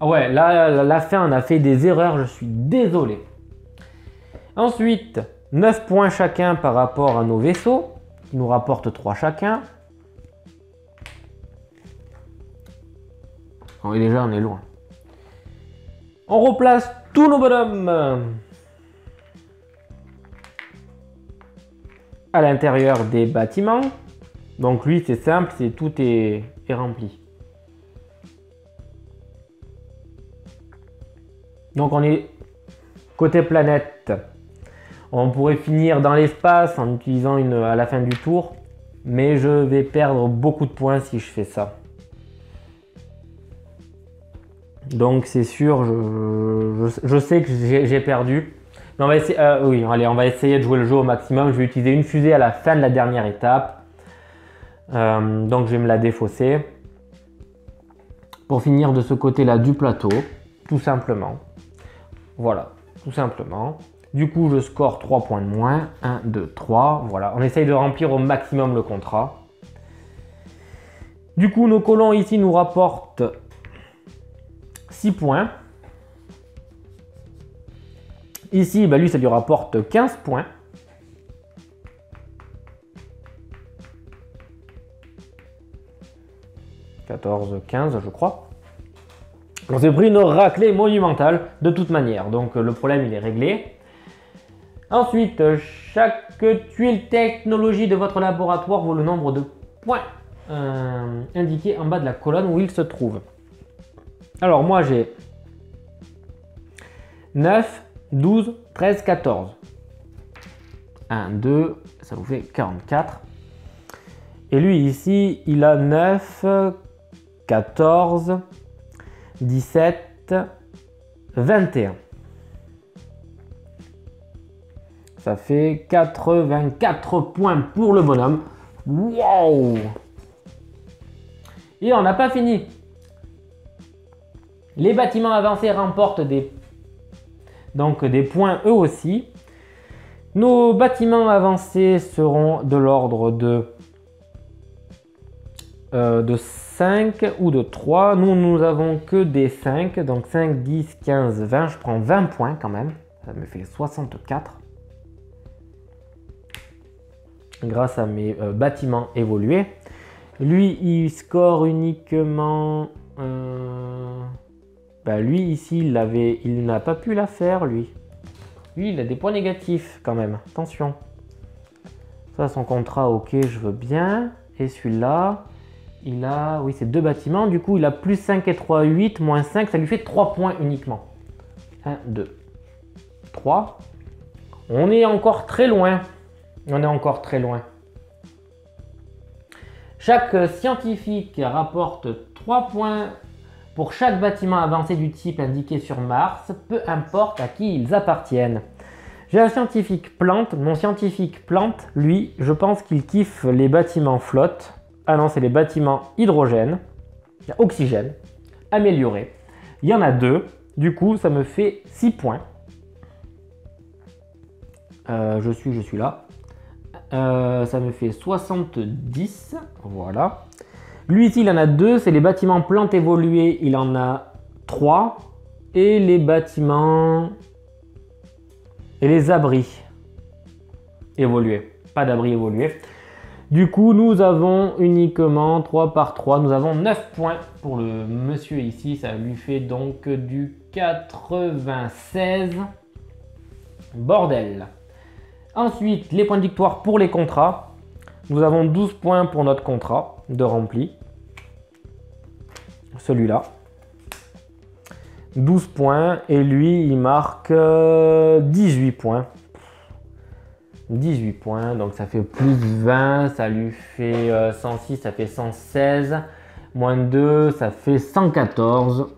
Ah ouais, là, la fin, on a fait des erreurs, je suis désolé. Ensuite, 9 points chacun par rapport à nos vaisseaux, qui nous rapportent 3 chacun. Oh, et déjà, on est loin. On replace tous nos bonhommes à l'intérieur des bâtiments. Donc lui, c'est simple, tout est rempli. Donc on est côté planète. On pourrait finir dans l'espace en utilisant à la fin du tour, mais je vais perdre beaucoup de points si je fais ça. Donc c'est sûr, je sais que j'ai perdu. Mais on va essayer, oui, allez, on va essayer de jouer le jeu au maximum. Je vais utiliser une fusée à la fin de la dernière étape. Donc je vais me la défausser. Pour finir de ce côté-là du plateau, tout simplement. Voilà, tout simplement. Du coup, je score 3 points de moins. 1, 2, 3. Voilà, on essaye de remplir au maximum le contrat. Du coup, nos colons ici nous rapportent 6 points. Ici, bah lui, ça lui rapporte 15 points. « 14, 15, je crois. On s'est pris une raclée monumentale de toute manière. Donc, le problème, il est réglé. Ensuite, chaque tuile technologie de votre laboratoire vaut le nombre de points indiqués en bas de la colonne où il se trouve. Alors, moi, j'ai 9, 12, 13, 14. 1, 2, ça vous fait 44. Et lui, ici, il a 9, 14, 17, 21. Ça fait 84 points pour le bonhomme. Wow! Et on n'a pas fini. Les bâtiments avancés remportent des points eux aussi. Nos bâtiments avancés seront de l'ordre de 5 ou de 3. Nous avons que des 5. Donc 5, 10, 15, 20. Je prends 20 points quand même. Ça me fait 64. Grâce à mes bâtiments évolués. Lui, il score uniquement... lui, ici, il n'a pas pu la faire, lui. Lui, il a des points négatifs quand même. Attention. Ça, son contrat, ok, je veux bien. Et celui-là, il a... Oui, c'est 2 bâtiments. Du coup, il a plus 5 et 3, 8. Moins 5, ça lui fait 3 points uniquement. 1, 2, 3. On est encore très loin. On est encore très loin. Chaque scientifique rapporte 3 points pour chaque bâtiment avancé du type indiqué sur Mars, peu importe à qui ils appartiennent. J'ai un scientifique plante. Mon scientifique plante, lui, je pense qu'il kiffe les bâtiments flotte. Ah non, c'est les bâtiments hydrogène, oxygène, améliorés. Il y en a 2. Du coup, ça me fait 6 points. Je suis là. Ça me fait 70. Voilà. Lui ici, il en a 2. C'est les bâtiments plantes évolués. Il en a 3. Et les bâtiments... Et les abris évolués. Pas d'abris évolués. Du coup, nous avons uniquement 3 par 3. Nous avons 9 points pour le monsieur ici. Ça lui fait donc du 96. Bordel. Ensuite, les points de victoire pour les contrats. Nous avons 12 points pour notre contrat de rempli. Celui-là. 12 points. Et lui, il marque 18 points. 18 points. Donc ça fait plus 20. Ça lui fait 106. Ça fait 116. Moins 2. Ça fait 114.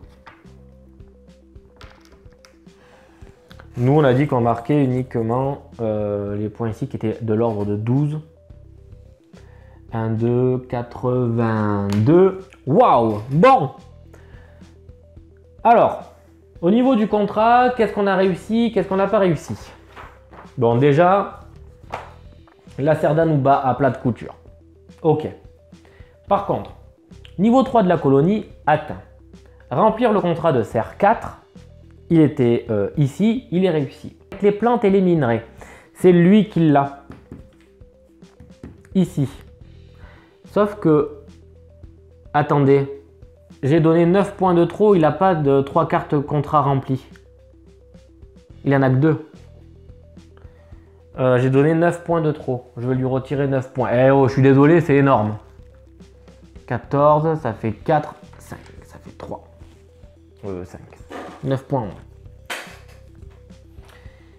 Nous, on a dit qu'on marquait uniquement les points ici qui étaient de l'ordre de 12. 1, 2, 82. Waouh! Bon! Alors, au niveau du contrat, qu'est-ce qu'on a réussi? Qu'est-ce qu'on n'a pas réussi? Bon, déjà, la Cerda nous bat à plat de couture. Ok. Par contre, niveau 3 de la colonie atteint. Remplir le contrat de serre 4, il était ici, il est réussi. Les plantes et les minerais, c'est lui qui l'a. Ici. Sauf que, attendez, j'ai donné 9 points de trop, il n'a pas de 3 cartes contrat remplies. Il en a que 2. J'ai donné 9 points de trop. Je vais lui retirer 9 points. Eh oh, je suis désolé, c'est énorme. 14, ça fait 4, 5, ça fait 3. 5. 9 points.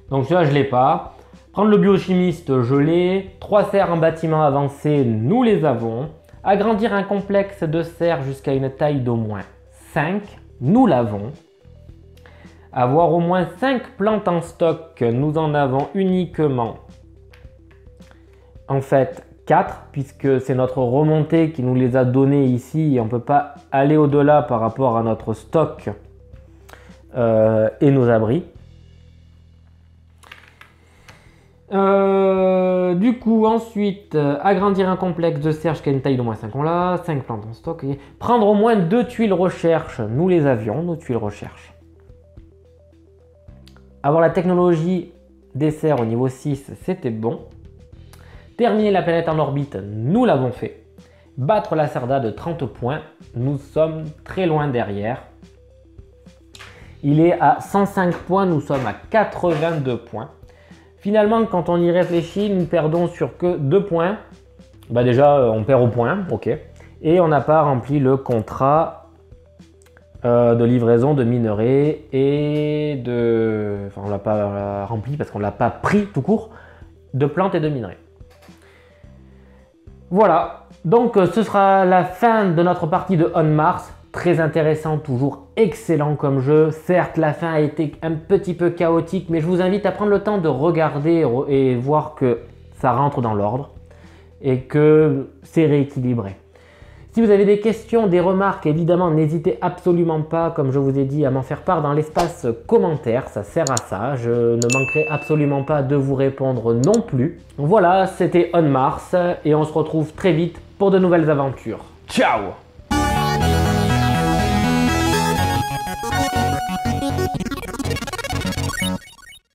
Donc celui-là, je ne l'ai pas. Prendre le biochimiste, je l'ai. 3 serres en bâtiment avancé, nous les avons. Agrandir un complexe de serres jusqu'à une taille d'au moins 5, nous l'avons. Avoir au moins 5 plantes en stock, nous en avons uniquement en fait 4, puisque c'est notre remontée qui nous les a données ici et on ne peut pas aller au-delà par rapport à notre stock et nos abris. Du coup, ensuite, agrandir un complexe de serre jusqu'à une taille d'au moins 5, on l'a, 5 plantes en stock. Et prendre au moins 2 tuiles recherche, nous les avions, nos tuiles recherche. Avoir la technologie des serres au niveau 6, c'était bon. Terminer la planète en orbite, nous l'avons fait. Battre la Sarda de 30 points, nous sommes très loin derrière. Il est à 105 points, nous sommes à 82 points. Finalement, quand on y réfléchit, nous perdons sur que 2 points. Bah déjà, on perd au point, ok. Et on n'a pas rempli le contrat de livraison de minerais et de... Enfin, on l'a pas rempli parce qu'on ne l'a pas pris tout court, de plantes et de minerais. Voilà, donc ce sera la fin de notre partie de On Mars. Très intéressant, toujours excellent comme jeu. Certes, la fin a été un petit peu chaotique, mais je vous invite à prendre le temps de regarder et voir que ça rentre dans l'ordre et que c'est rééquilibré. Si vous avez des questions, des remarques, évidemment, n'hésitez absolument pas, comme je vous ai dit, à m'en faire part dans l'espace commentaire. Ça sert à ça. Je ne manquerai absolument pas de vous répondre non plus. Voilà, c'était On Mars et on se retrouve très vite pour de nouvelles aventures. Ciao!